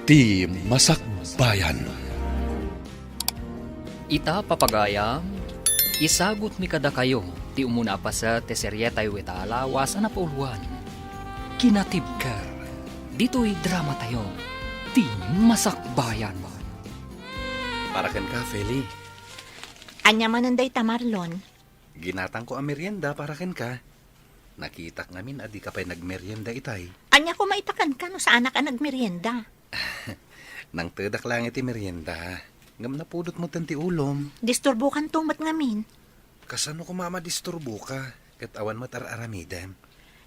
Ti Masakbayan. Ita papagayam, isagot mi kada kayo, ti umuna pa sa teseryetay wetala wasa na pauluan. Kinatibker, dito'y drama tayo, ti Masakbayan. Para ken ka, Feli. Anya mananday ta, Marlon. Ginatang ko ang merienda para ken ka. Nakitak ngamin adi ka pa'y nagmerienda itay. Anya ko maitakan ka no sa anak ka nagmerienda. Nang tedak lang iti merienda. Ngam napudot mo tanti ulom. Disturbo kan tumat ngamin. Kasano ko disturbo ka? Kat awan mo tar-aramidem.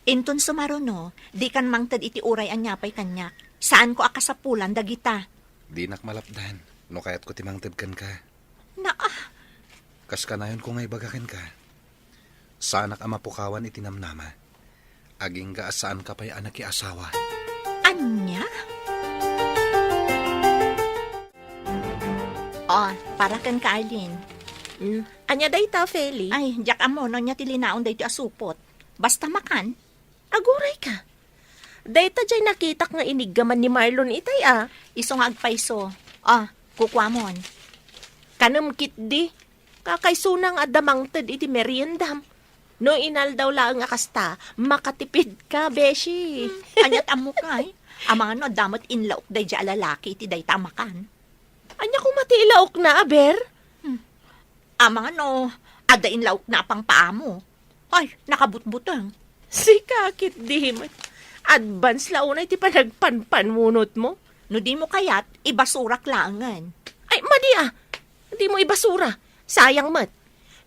Inton sumaruno, di kan mangtad iti uray anyapay kanyak. Saan ko akasapulan dagita? Di nakmalapdan. No kayat ko timangtibkan ka. Kas kanayon ko ngay bagakan ka. Sanak ang mapukawan itinamnama. Aging gaasaan ka pa'y anak asawa. Anya? Oh, para kan ka, Arlene. Anya day ta, Feli? Ay, jak amo, no niya tilinaon day ti asupot. Basta makan. Aguray ka. Day ta jay nakitak nga iniggaman ni Marlon itay Iso nga agpaiso. Kukwamon. Kanam kit di. Kakaysunang adamang tad iti meriendam. No inal daw lang nga kasta, makatipid ka, beshi. Anyat amo kay. Amang damot inlaok day di alalaki iti day tamakan. Anya ko matilaok na, aber? Amang ada inlaok na pang paamo. Ay, nakabutbutang. Si kakit di. Advance launay ti panagpanpanmunot mo. No di mo kayat, ibasurak langan. Ay, madi Di mo ibasura. Sayang mat.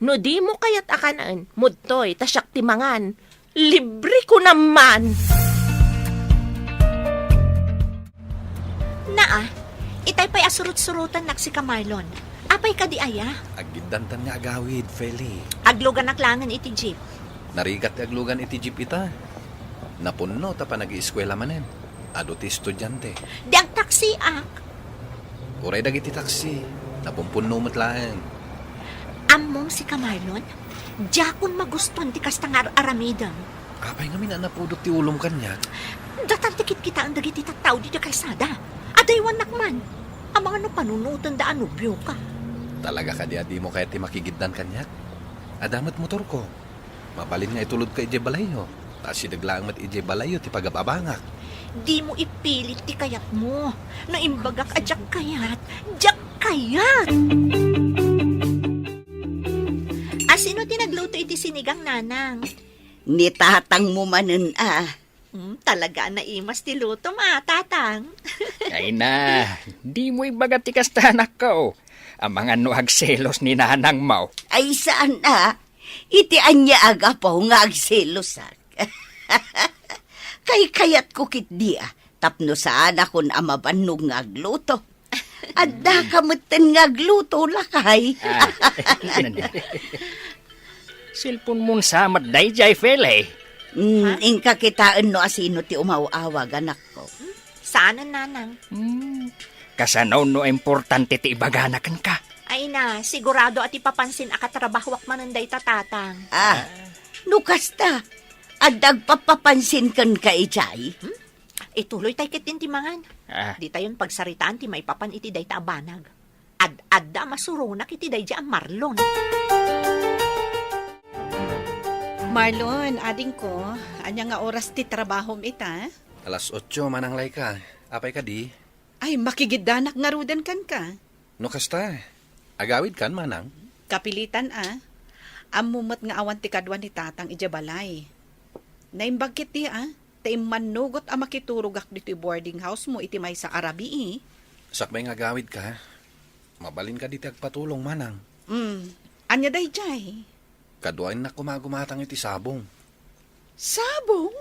No di mo kayat akanaan, mudtoy, tasyak timangan. Libre ko naman. Itay pa'y asurut-surutan nak si Marlon. Apay ka di aya? Agidantan nga agawid, Feli. Aglugan naklangan iti jeep. Narigat aglugan iti jeep ita. Napunno ta pa nag-ieskwela manen. Ado ti estudyante. Di ang taksi ak. Uray dagiti taksi. Napumpunno matlaan. Among si Marlon, jakon maguston ti kastangar aramidang. Apay ngamin na napudot ti ulom kanya. Datartikit kita ang dagiti tattaw dito kalsada. Adaywan nakman. Amang panunutan da anubyo ka. Talaga ka di mo kaya ti makigiddan kanya? Adamat motor ko. Mabalin nga itulod ka ije balayo. Taas si daglaang mat ije balayo ti pagababangak. Di mo ipilit ti kayat mo. No imbagak ajak kayat. Jak kayat! Sino tinagluto iti sinigang nanang? Ni tatang mo manen Talaga na imas ti luto tatang. Ay na, di mo ibagat ti kastanak ko. Ang mga agselos ni nanang mau. Ay saan iti anya aga po nga agselosak. Kay kayat ko kit di tapno saan akon amabannog nga agluto. Adda kamutin nga agluto lakay. Silpon mo samat day jay Feli. Ingka kitaan no asino ti umawawag anak ko. Saan ang nanang? Kasanaw no importante ti ibaganakan ka. Ay na, sigurado at ipapansin akatrabahwak mananday tatang. Nukasta, adag papapansin kan ka ijay? Ituloy tayo kitintimangan. Di tayon pagsaritaan ti maipapan iti day taabanag. Adda masurunak iti day di ang Marlon. Marlon, ading ko, anya nga oras ti trabahom ita? 8:00 manang lay ka. Apay ka di? Ay, makigiddanak nga ruden kan ka. No kasta. Agawid kan manang? Kapilitan Amumot nga awan ti kadwan ni tatang ijabalay. Naimbagkit di taim manugot makiturugak dito boarding house mo iti may sa Arabi Sakbay nga agawid ka. Mabalin ka di agpatulong manang. Anya day jay? Kaduain na kumagumatang iti sabong. Sabong?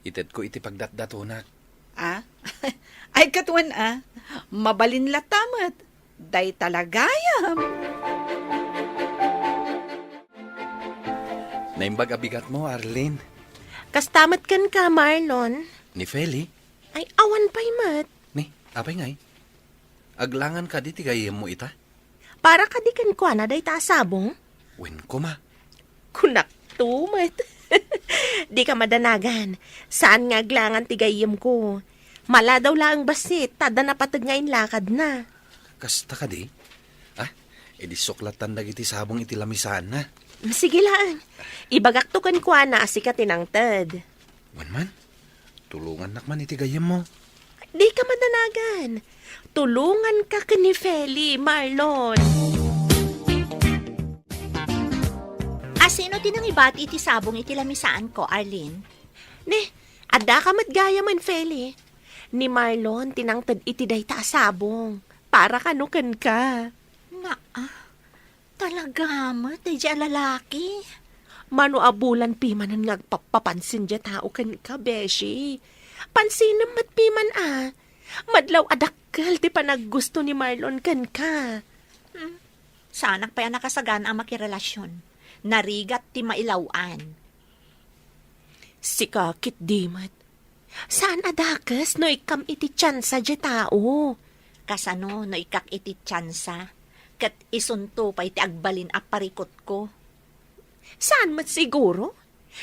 Ited ko iti pagdatdatunak. Ay katuan mabalin latamat. Day talagayam. Naimbag abigat mo, Arlene. Kastamat kan ka, Marlon. Ni Feli? Ay, awan pa'y mat. Ni, apay ngay. Aglangan ka di tigayem mo ita? Para ka di kan ko na day tasabong. Wen ko ma. Kunak tumat. Di ka madanagan. Saan nga aglangan tigayim ko? Mala daw lang basit, tada na patag ngayon lakad na. Kasta ka di? Edi suklatan dagiti sabong iti lamisaan na. Sige lang, ibagak to kan kwa na asika tinangtad. Wan man, tulungan nakman iti gayem mo. Di ka mananagan. Tulungan ka ni Feli, Marlon. Sino tinang ibati iti sabong iti lamisaan ko, Arlene? Ne, adda ka matgaya man, Feli. Ni Marlon, tinangtad iti dayta sabong. Para kanukan ka. Talaga mo, tayo dyan lalaki. Mano abulan pimanan ngagpapapansin dya tao kan ka, Beshi. Pansinam mat piman Madlaw adakkel ti panaggusto ni Marlon kan ka. Sanak pa yan nakasagan ang makirelasyon. Narigat ti mailawan. Sikakit dimat. Saan adakas no ikam iti tsansa dya tao? Kasano no ikak iti tsansa. Kat isunto pa iti agbalin a parikot ko. Saan mat siguro?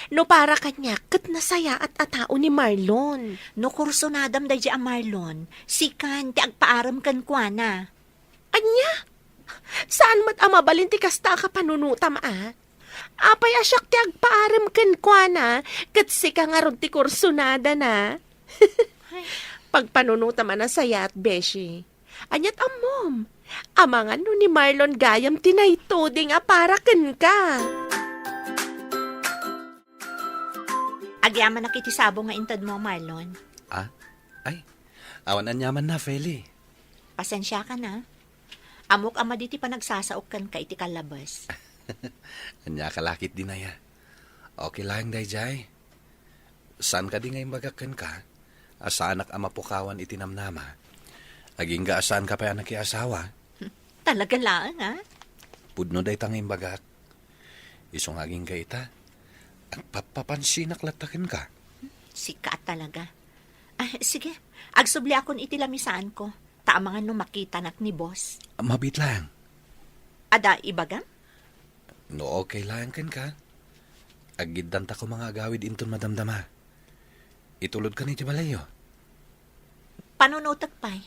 No para kanya kat nasaya at atao ni Marlon. No kursunadam da dya a Marlon. Sikan ti agpaaram kan kuana. Anya? Saan mat amabalin ti kasta ka panunutam Apay asyak ti agpaaram kan kuana kat sika nga ron ti kursunada na. Pagpanunutam na saya at Beshi. Anyat amom. Amangan no ni Marlon gayam tinaytoding para kan ka. Agyaman na kiti sabong nga intad mo, Marlon. Ay, awan anyaman na, Feli. Pasensya ka na. Amok ama diti pa nagsasaok kan ka iti kalabas. Anya kalakit din na ya. Okay lang, dayjay. Saan ka di ngayon bagakan ka? Asanak ama pukawan itinamnama. Aging gaasan ka pa yan nakiasawa. Talaga lang, Pudno day tanging bagak. Isong aging gaita. At papapansinak latakin ka. Sika talaga. Sige, agsubli akon iti lamisaan ko. Taamangan no makita nak ni boss. Mabit lang. Ada ibaga? No okay lang kan ka. Agiddan ta ko mga agawid inton madamdama. Itulod ka ni Jabalayo. Panunutak pa'y.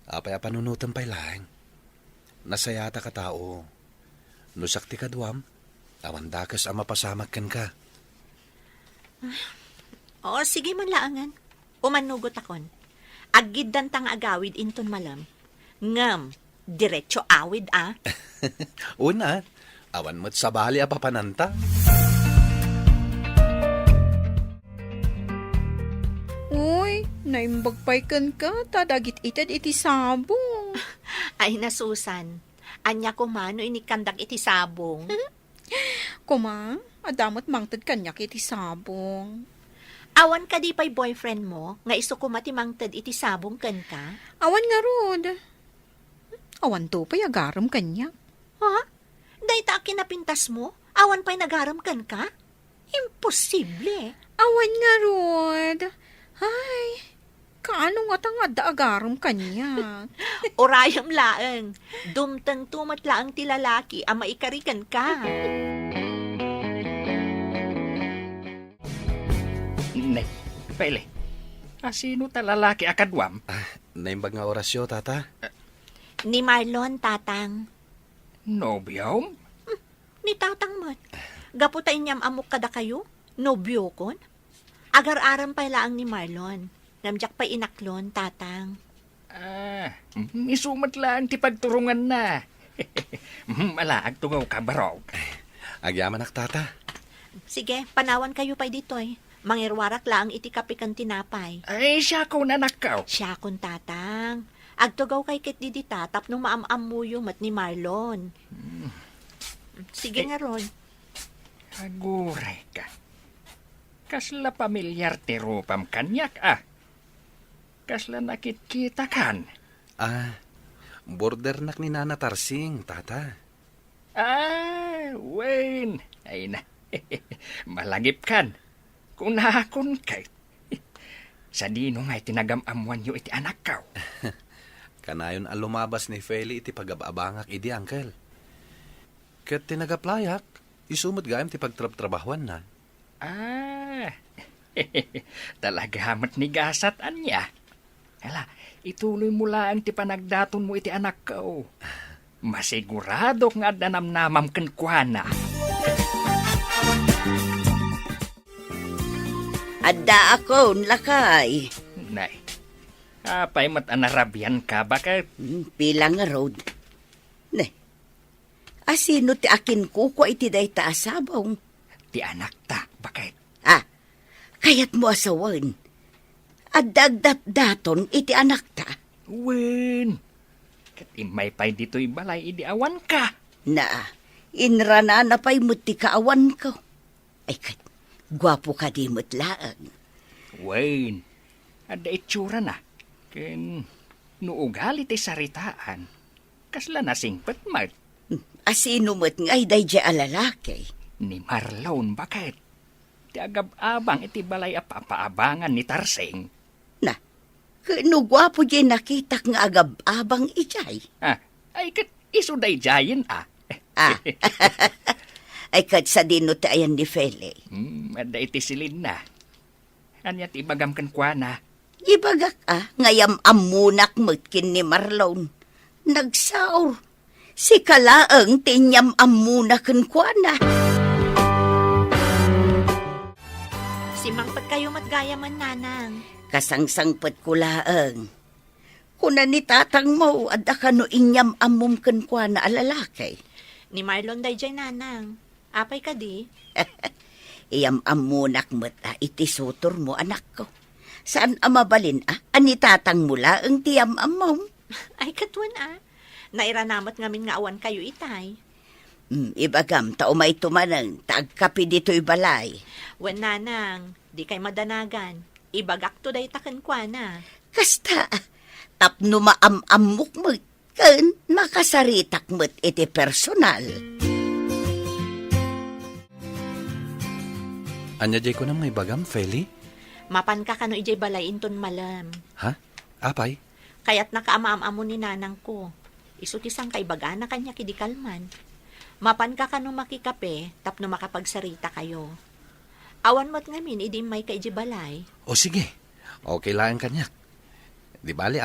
Apay panunutan pa'y lang. Nasayata ka tao. Nusakti ka duwam. Awan dakas ang mapasamak kan ka. Oo, sige man laangan. Umanugot akon. Agiddan tang agawid inton malam. Ngam, diretso awid Una, awan mo't sabali a papananta. Uy, naimbagpaykan ka, tadagit itad iti sabong. Ay nasusan. Anya ko mano inikandak iti sabong. Kuma, adamot mangtad kanyak iti sabong. Awan ka di pa'y boyfriend mo, nga iso ko matimangtad iti sabong kan ka? Awan nga rod. Awan to pa'y agaram kanyak. Ha? Day ta kinapintas mo? Awan pa'y nagaram kan ka? Imposible. Awan nga rod. Ay, kaano nga tanga da agaram kanyak. Orayam laeng. Dumtang tumat laang ti lalaki ang maikarikan ka. Ne, Pele. Sino ta lalaki akadwam? Naimbag nga orasyo, tata. Ni Marlon, tatang. Nobyom? Ni tatang mat. Gaputain niyam amok kada kayo? Nobyo kon? Agar-aram pa laang ni Marlon. Namjak pa inaklon, tatang. Isumat lang ti pagturungan na. Malaag tungaw ka baraw. Agyaman ak, tata. Sige, panawan kayo pa ditoy. Mangirwarak laang iti kapikan tinapay. Ay, siya ko na nakaw. Siya kon tatang. Agtugaw kay kit di tatap nung maamam mo yung mat ni Marlon. Sige nga ron. Aguray ka. Kasla pamilyar ti rupam kanyak Kasla nakit-kita kan. Border nak ni Nana Tarsing, tata. Wayne. Ay na. Malagip kan. Kung nakakon kay. Sa dino nga itinagamamuan nyo iti anak kaw. Kanayon ang lumabas ni Feli iti pag-abangak idi, uncle. Kat tinagaplayak, isumot gayam ti pagtrab-trabahuan na. Talaga hamat ni gasat anya. Hala, ituloy mo lang ti panagdaton mo iti anak ko. Masigurado nga danamnamam ken kuana. Adda ako, lakay. Nay, apay mat anarabian ka bakit? Pila nga road. Ne, asino ti akin kuko iti day taasabong? Ti anak ta, bakit? Kayat mo asawan. Adagdat daton iti anak ta. Wen, kat imay pay dito'y balay, idi awan ka. Na, inrana na pa'y muti kaawan ko. Ay kat, gwapo ka di mutlaan. Wen, ada itsura na. Ken, nuugali ti saritaan. Kasla nasingpet mat. Asino mo't ngay day di alalaki. Ni Marlon, bakit? Ti agab-abang iti balay apapaabangan ni Tarseng. Na, kano gwapo di nakitak nga agab-abang ijay. Ay kat iso day jayin Ay kat sa dino ayan ni Fele. Ada iti silid na. Anya ti ibagam kan kuana. Ibagak ngayam amunak mutkin ni Marlon. Nagsaur. Si kalaang tinyam amunakan kwa na. Simangpet kayo matgaya man, nanang. Kasangsangpet ko laang. Kuna ni tatang mo, adda ka no inyam amumkan kwa na alalaki. Ni Marlon day dyan, nanang. Apay ka di? Iyam amunak mo't iti sutor mo, anak ko. Saan amabalin ani tatang mula ang tiyam amom? Ay, katwan Nairanamat ngamin nga awan kayo itay. Ibagam, tao may tumanang, tagkapi dito'y balay. Wen, nanang, di kay madanagan. Ibagak to day taken kwa na. Kasta, tapno maamamok mo, kan makasaritak mo't iti personal. Anya jay ko na may bagam, Feli? Mapan ka kano ijay balay inton malam. Ha? Apay? Kaya't nakaamaam-amo ni nanang ko. Isutisang kay baga na kanya kidikalman. Mapan ka kano makikape, tapno makapagsarita kayo. Awan mo't ngamin, idi may kay balay. O sige, okay lang kanyak. Di bali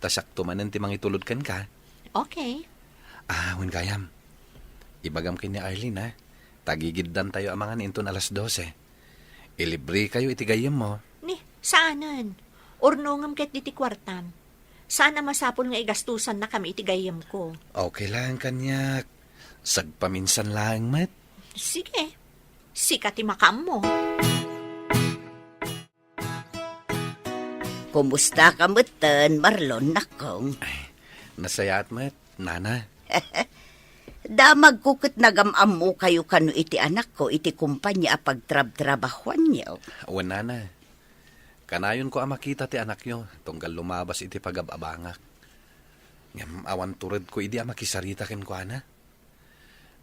tasak tumanan ti mangitulod kan ka. Okay. Wen kayam. Ibagam kay ni Arlene Tagigiddan tayo amangan inton alas 12. Ilibre kayo itigayam mo. Ni, saanan? Urnongam ket diti kwartam. Sana masapol nga igastusan na kami itigayam ko. Okay lang kanyak. Sagpaminsan lang, mat. Sige. Sikat imakam mo. Kumusta ka mutan, Marlon nakong? Nasayat, mat. Nana. Damag kukit nagamam mo kayo kano iti anak ko, iti kumpanya pagtrab-trabahuan niyo. Awan, nana. Kanayon ko makita ti anak nyo, tunggal lumabas iti pagababangak. Ngam awan turad ko idi makisarita ken ko ana.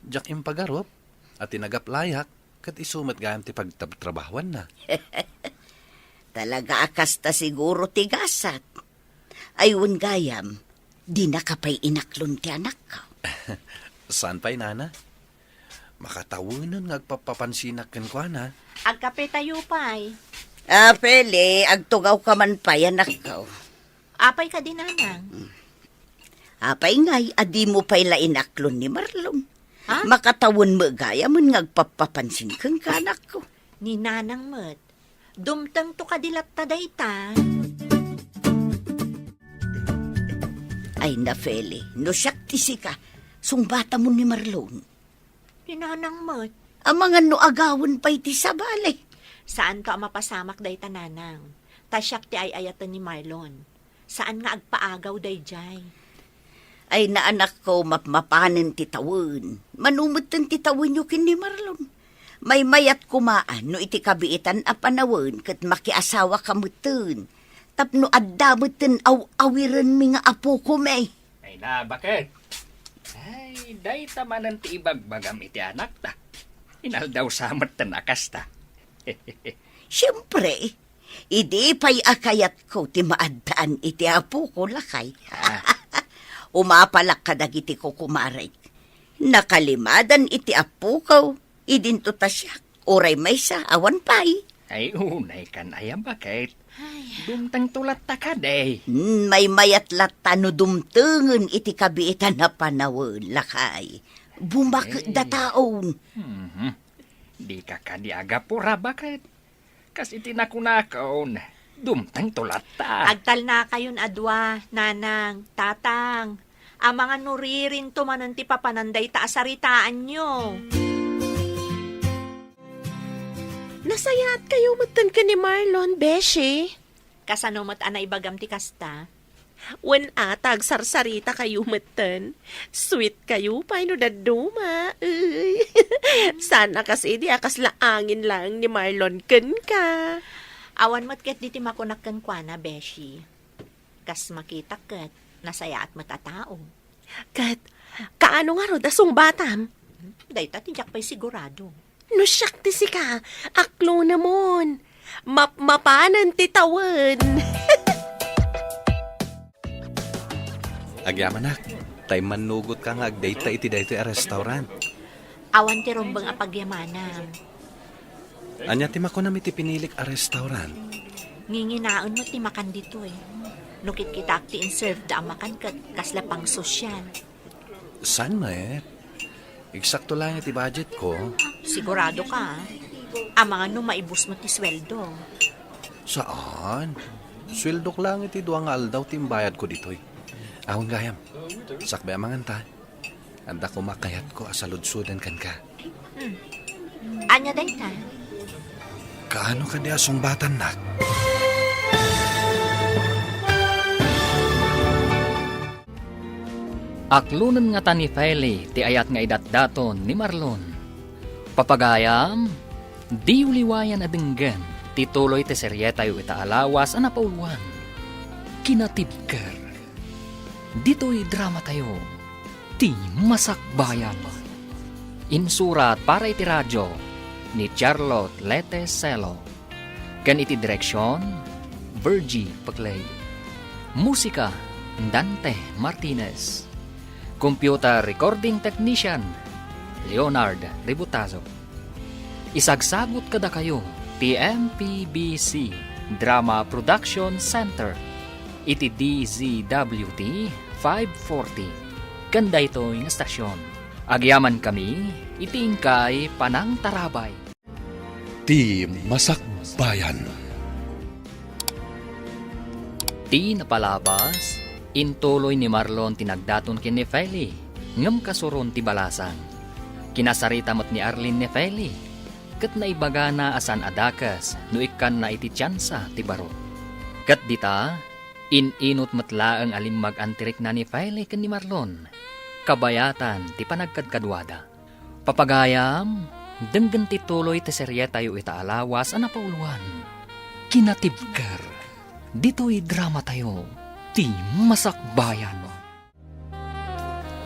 Jak impagarop, at tinagaplayak, kat isumat gayam ti pagtrabahuan na. Talaga akasta siguro tigasat. Ayun gayam, di nakapay inaklon ti anak ko. Saan pa'y nana? Makatawanan ngagpapapansinak ken ko ana. Agkape tayo pa'y. Pele, agtugaw ka man pa anak ko. Apay ka din, nanang. Apay ngay, adi mo pa'y lainaklon ni Marlon. Ha? Makatawon mo gaya mo ngagpapapansin kang kanak ko. Ni nanang mat. Dumtang to kadilat taday ta. Ay na, Feli, no siyaktisi ka, sungbata mo ni Marlon. Ni nanang mat. Ang mga no agawan pa'y ti sabali. Saan to mapasamak day ta, nanang? Tasyak ti ay ayatan ni Marlon. Saan nga agpaagaw day jay? Ay na anak ko, mapanin ti tawon. Manumutan ti tawon nyo kin ni Marlon. May mayat kumaan no iti kabiitan a panawon kat makiasawa kamutun. Tapno addamutin awiran mi nga apo ko may. Ay na, bakit? Ay, day tamanan ti ibagbagam iti anak ta. Inaldaw samat ta nakas ta. Siyempre, idi pa'y akayat ko ti maadaan iti apo ko lakay. Umapalak ka dagiti ko kumaray. Nakalimadan iti apo ko, idinto ta siya. Oray may sa awan pa'y. Ay, unay kan ayam bakit? Dumtang tulat ta ka, day. May mayat lata no dumtengen iti kabiitan na panawon, lakay. Bumak da taon. Di ka kadiaga pura bakit? Kasi tinakunakaon. Dumtang tulat ta. Agtal na kayon adwa, nanang, tatang. Ang mga nuririn tumanan ti papananday ta asaritaan nyo. Nasayaat kayo matan ka ni Marlon, Beshi. Kasanomat anay bagam ti kasta. Wen atag sarsarita kayo matan. Sweet kayo, paano daduma. Uy. Sana kasi di akas laangin lang ni Marlon ken ka. Awan mat ket di ti makunakkan kwa na, Beshi. Kas makita ket, nasaya at matatao. Kat, kaano nga ro dasong batam? Dahita tijak pa'y sigurado. No syakti si ka, aklo namon. Mapanan titawan. Agyaman nak, tay manugot ka nga agdate ta iti dayto a restaurant. Awan ti rumbang apagyamanam. Anya ti makunam iti pinilik a restaurant. Nginginaon mo ti makan dito eh. Nukit kita ti in-serve da ang makan kat kasla pang sosyal. San met? Eksakto lang iti budget ko. Sigurado ka, ang mga no maibus mo ti sweldo. Saan? Swildok lang iti duwang aldaw timbayad ko ditoy. Awang gayam, sakbay amangan ta. Anda ko makayat ko asaludsudan kan ka. Anya dayta? Kaano ka di asong batan nak? Aklunan nga ta ni Feli, ti ayat nga idatdaton ni Marlon. Papagayam, di uliwayan adenggan, tituloy ti serye tayo itaalawas ana pauluan. Kinatibker. Dito'y drama tayo, ti Masakbayan. Insurat para iti radyo ni Charlotte Lete Celo. Kan iti direksyon, Virgie Paclay. Musika, Dante Martinez. Computer Recording Technician, Leonard Ributazo. Isagsagot kada kayo, TMPBC Drama Production Center, iti DZWT 540. Kanda ito yung estasyon. Agyaman kami, itingkay Panang Tarabay. Ti Masakbayan. Ti napalabas, intuloy ni Marlon tinagdaton kin ni Feli, ngam kasuron ti balasang. Kinasarita mo't ni Arlene ni Feli, kat naibaga na asan adakas, no ikan na iti tsansa ti baro. Kat dita, ininot matlaang alimmag antirik na ni Feli ken ni Marlon, kabayatan ti panagkadkadwada. Papagayam, denggan ti tuloy ti serye tayo itaalawas ana pauluan. Kinatibker, dito'y drama tayo, ti Masakbayan.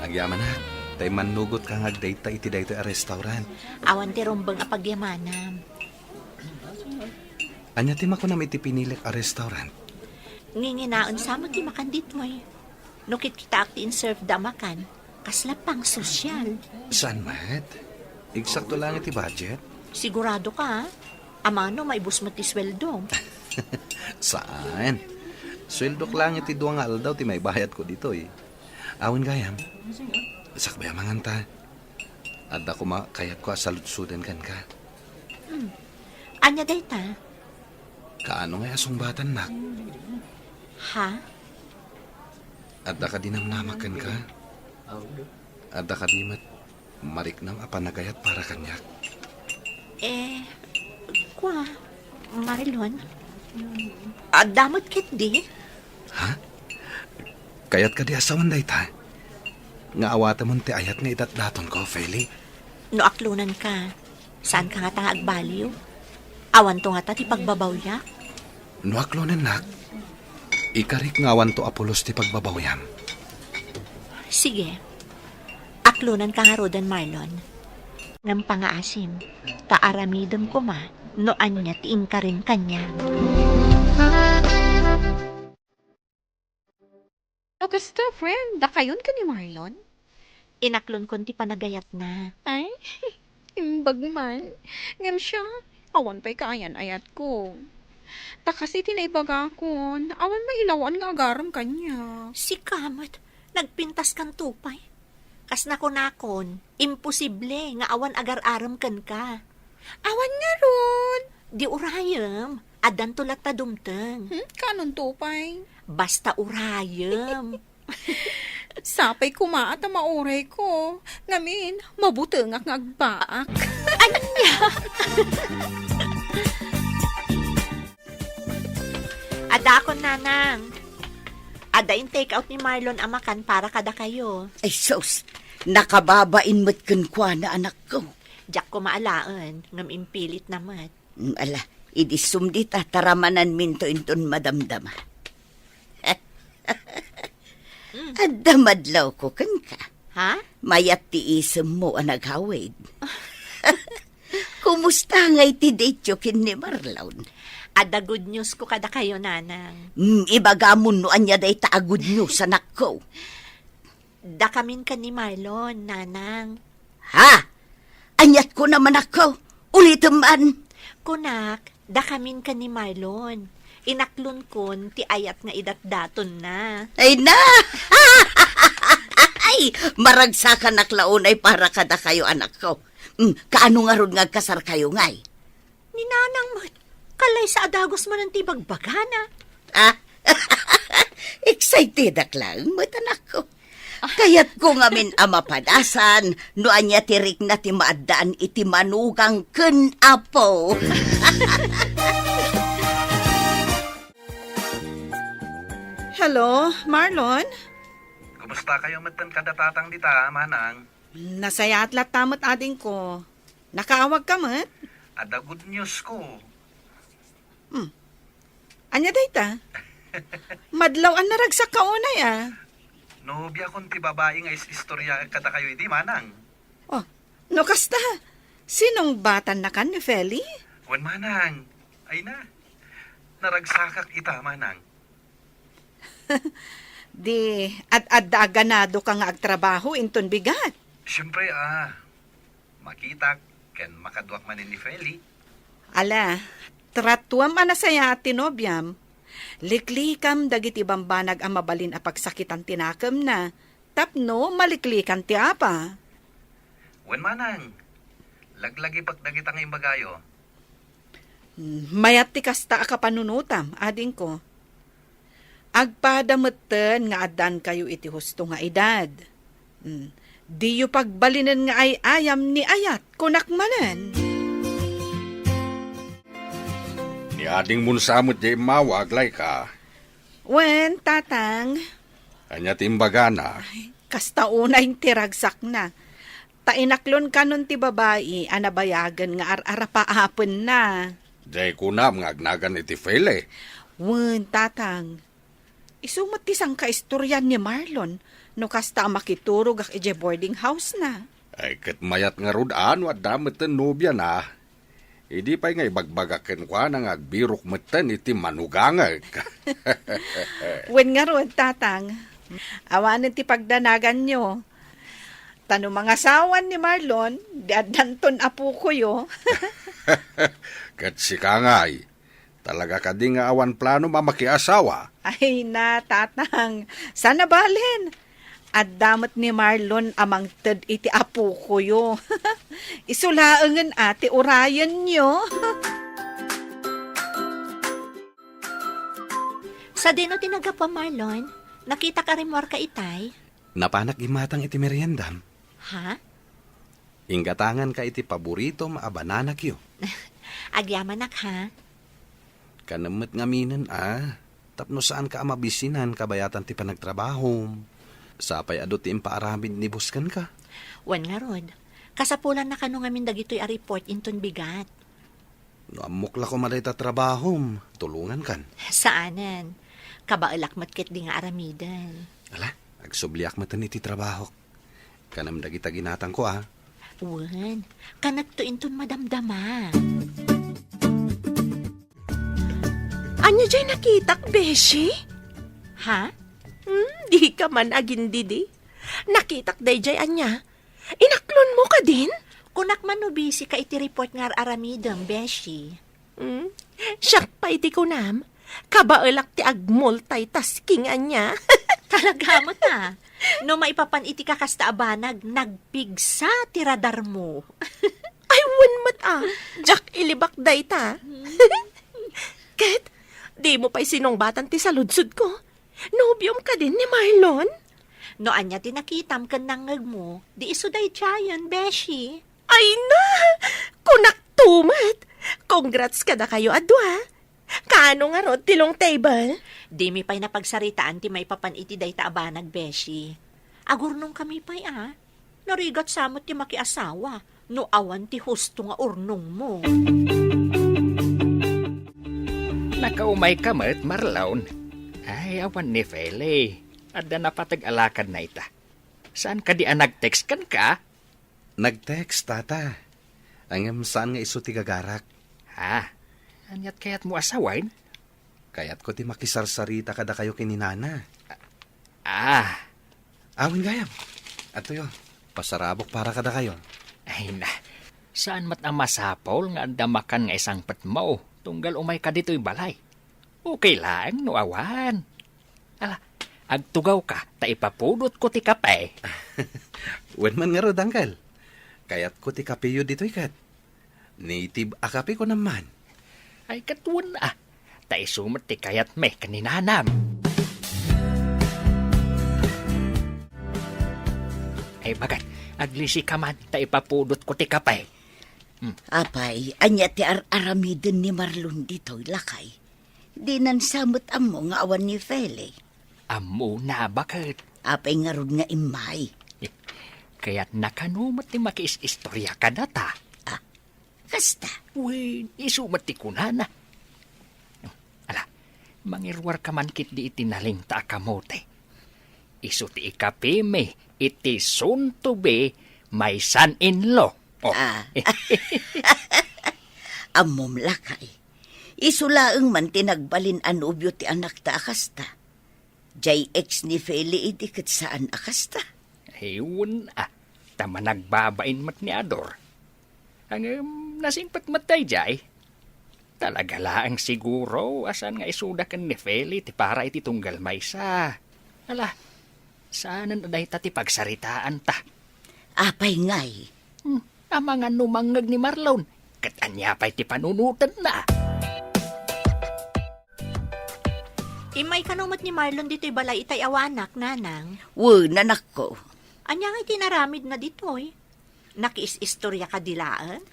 Agyaman nak, tay manugot ka nga agdate ta iti dayto a restaurant. Awan ti rumbang apagyamanam. Anya ti makunam iti pinilik a restaurant. Nginginaon sa ti makan dito eh. Nukit kita ti in-serve da makan, kasla pang sosyal. Saan mat? Eksakto lang iti budget. Sigurado ka, amano maibus mo ti sweldo. Saan? Swildok lang iti duwang aldaw ti may bayad ko dito eh. Awan gayam, sakbay amangan ta. Adda ko makayat ko asaludsudan kan ka. Anya dayta? Kaano nga asong batan nak? Ha? Adda ka dinamnamakan ka? Adda ka di mariknam apanagayat para kanyak? Kwa, Marlon? Damot kit di? Ha? Kayat ka di asawan dayta? Nga awata mo ti ayat nga idatdaton ko, Feli. No aklunan ka, saan ka nga tanga agbaliw? Awan to nga ta ti pagbabawya? No aklonan nak, ikarik nga awan to apulos ti pagbabawyan. Sige, aklunan ka nga rodan, Marlon. Ngam pangaasim, taaramidam ko ma, no anya tiin ka rin kanya. O gusto, friend, dakayon ka ni Marlon? Inaklon kon ti panagayat na. Ay, imbag man. Ngam siya, awan pa'y kaayan ayat ko. Takas iti naibagakon. Awan mailawan nga agaram kanya. Si Kamat, nagpintas kan tupay. Kas nakon, imposible nga awan agar-aram kan ka. Awan nga ron. Di urayam, adan tulat ta dumteng. Kanon tupay. Basta urayam. Sapay kumaat ang mauray ko. Ngamin, mabutengak nga agbaak. Ada akon nanang. Ada in take out ni Marlon amakan para kada kayo. Ay sos, nakababain mo't kunkwa na anak ko. Diyak ko maalaan, ngam impilit naman. Ala, idisum di taramanan minto inton madamdama. Adamadlaw ko kan ka. Ha? Mayat ti isem mo ang naghawid. Kumusta nga iti date kin ni Marlon? Ada good news ko kada kayo nanang. Ibagamon no anya day taagud nyo sa nakko. Da kamin ka ni Marlon, nanang. Ha? Anyat ko naman ako. Ulitin man. Kunak, da kamin ka ni Marlon. Inaklon kon, ti ayat nga idatdaton na. Ay na! Ay, maragsakan naklaon ay para kada kayo anak ko. Kaano nga ron nga kasar kayo ngay? Ni nanang mo, kalay sa adagos man ang tibagbagana. Ah, excited ak lang, matanak ko. Kayat ko nga min amapadasan, no anya tirik na ti maadaan iti manugang ken apo. Hello, Marlon? Kumusta kayo matan kadatatang dita, manang? Nasaya at latamot ading ko. Nakaawag ka mat? Ada good news ko. Anya dayta? Madlaw ang naragsak ka unay ah. Nobya kon ti babae nga istorya kada kayo di, manang. Oh, no kasta. Sinong batan na kan ni Feli? Wan manang. Ay na. Naragsakak ita, manang. Di, at ganado ka nga agtrabaho inton bigat. Siyempre, makita ken makaduak man ni Feli. Ala, tratuam anasaya at tinobyam. Liklikam dagiti bambanag ang mabalin a pagsakitan tinakam na. Tapno, maliklikan ti apa. Wan manang. Laglagi pagdagit ang imbagayo. Mayat ti kasta a kapanunutam, ading ko. Agpadameten nga adan kayo iti husto nga edad. Di yu pagbalinan nga ay ayam ni ayat kunakmanan. Ni ading munsamot di mawaglay ka. Wen, tatang, Anya timbagana. kasta unay tiragsak na. Tainaklon kanon ti babae, anabayagan nga ararapaapon na. Jay kunam nga agnagan iti Feli. Wen, tatang, isumot ti sang kaistoryan ni Marlon, no kasta makiturog ak ije boarding house na. Ay kat mayat nga rudaan wa damet ten nobya na. Idi pa'y nga ibagbagaken kwa nang agbirok meten iti manugangag. Wen nga ron, tatang, awanan ti pagdanagan nyo. Tano mga sawan ni Marlon, di adanton apo ko yo. Kat si kangay, talaga ka di nga awan plano mamakiasawa. Ay na, tatang, sana balin. At damot ni Marlon amang ted iti apo ko yo. Isulaangan ate urayan nyo. Sa dino tinaga pa Marlon, nakita ka rin ka itay. Napanak imatang iti meriendam. Ha? Inggatangan ka iti paborito maabananak yo. Agyamanak ha? Kanamet nga minen tapno saan ka amabisinan kabayatan ti panagtrabaho. Sapay ado ti impaaramin ni buskan ka. Wan nga rod. Kasapulan na kano ngamin dagitoy a report inton bigat. No amukla ko maday ta trabaho, tulungan kan. Saanan? Kabailak matkit di nga aramidan. Ala, agsubliak matan iti trabaho. Kanam dagita ginatang ko Wan, kanagto inton madamdama. Anya jay nakitak, Beshi? Ha? Di ka man agindi di. Nakitak day jay anya. Inaklon mo ka din? Kunak man no busy ka iti report nga aramidang, Beshi. Siyak pa iti kunam. Kabaelak ti ag multitasking anya. Talaga mo ta. No maipapan iti ka kasta abanag, nagpigsa ti radar mo. Ay, wan mat Jack ilibak day ta. Ket, di mo pa'y sinongbatan ti saludsud ko. Nobyom ka din ni Marlon? No anya tinakitam kan nangag mo, di iso day tiyan, Beshi. Ay na! Kunak tumat! Congrats ka na kayo, adwa. Kaano nga rod tilong table? Di mi pa'y napagsaritaan ti may papan iti day ta abanag, Beshi. Agurnong kami pa'y Narigat samot ti makiasawa, no awan ti husto nga urnong mo. Nakaumay ka mat, Marlon. Ay, awan ni Fele. Adda na patag-alakad na ita. Saan ka di nag-text kan ka? Nag-text, tata. Ang saan nga iso ti gagarak. Ha? Anyat kaya't mo asawain? Kaya't ko ti makisarsarita kada kayo kininana. Ah, Awin gayam. Ato yo, pasarabok para kada kayo. ay na. Saan mat ang masapol nga damakan nga isang patmo? Tunggal umay ka dito'y balay. Okay lang, no awan. Ala, agtugaw ka, ta ipapudot ko ti kape. Wen man nga ro, dangkal. Kaya't ko ti kapeyo dito ikat. Native akape ko naman. Ay katuan ta isumat ti kayat me kaninanam. Ay bagat, aglisi ka man, ta ipapudot ko ti kape. Apay, anya ti aramiden ni Marlon dito'y lakay. Di nan samot amo nga awan ni Fele. Amo na bakit? Apay nga rod nga imay. Kaya't nakanumot ti makiis-istorya ka na ta. Kasta, Uy, isumat ti kunana. Ala, mangirwar ka man kit di itinaling ta kamote. Isu ti ikapime, iti soon to be my son-in-law. Oh, amom lakay. Isulaeng man tinagbalin anubyo ti anak ta akasta. Jay ex ni Fele iti ket saan akasta. ayun tama nagbabain mat ni Ador. Ang nasingpat matay jay. Talaga laang siguro asan nga isuda kan ni Feli ti para iti tunggal maysa. Ala, saanan aday ta ti pagsaritaan ta? Apay ngay. Ang mga numangag ni Marlon, katanya pa'y ti panunutan na. Imay kanumat ni Marlon dito'y balay itay awanak, nanang. Nanak ko. Anya nga itinaramid na dito'y. Nakis-istorya ka dilaan?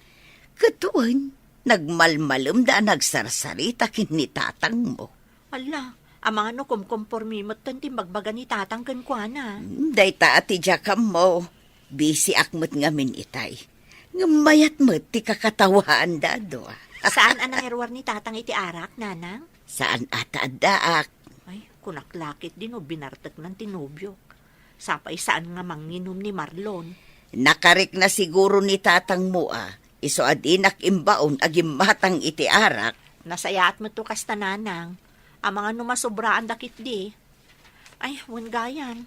Katuan, nagmalmalem da nagsarsarita kin ni tatang mo. Ala, ang mga no kumkompormimot tan timbagbaga ni tatang kankwana. Day ta ati jakam mo. Busy akmat ngamin itay. Ngamayat mo ti kakatawaan dado. Saan anang erwar ni tatang iti arak, nanang? Saan ata daak? Ay, kunaklakit din o binartag ng tinubyo. Sapay saan nga manginom ni Marlon. Nakarik na siguro ni tatang mo Iso adinak imbaon agim matang iti arak. Nasayaat mo to kasta, nanang. Ang mga numasobraan dakit di. Ay, gayan.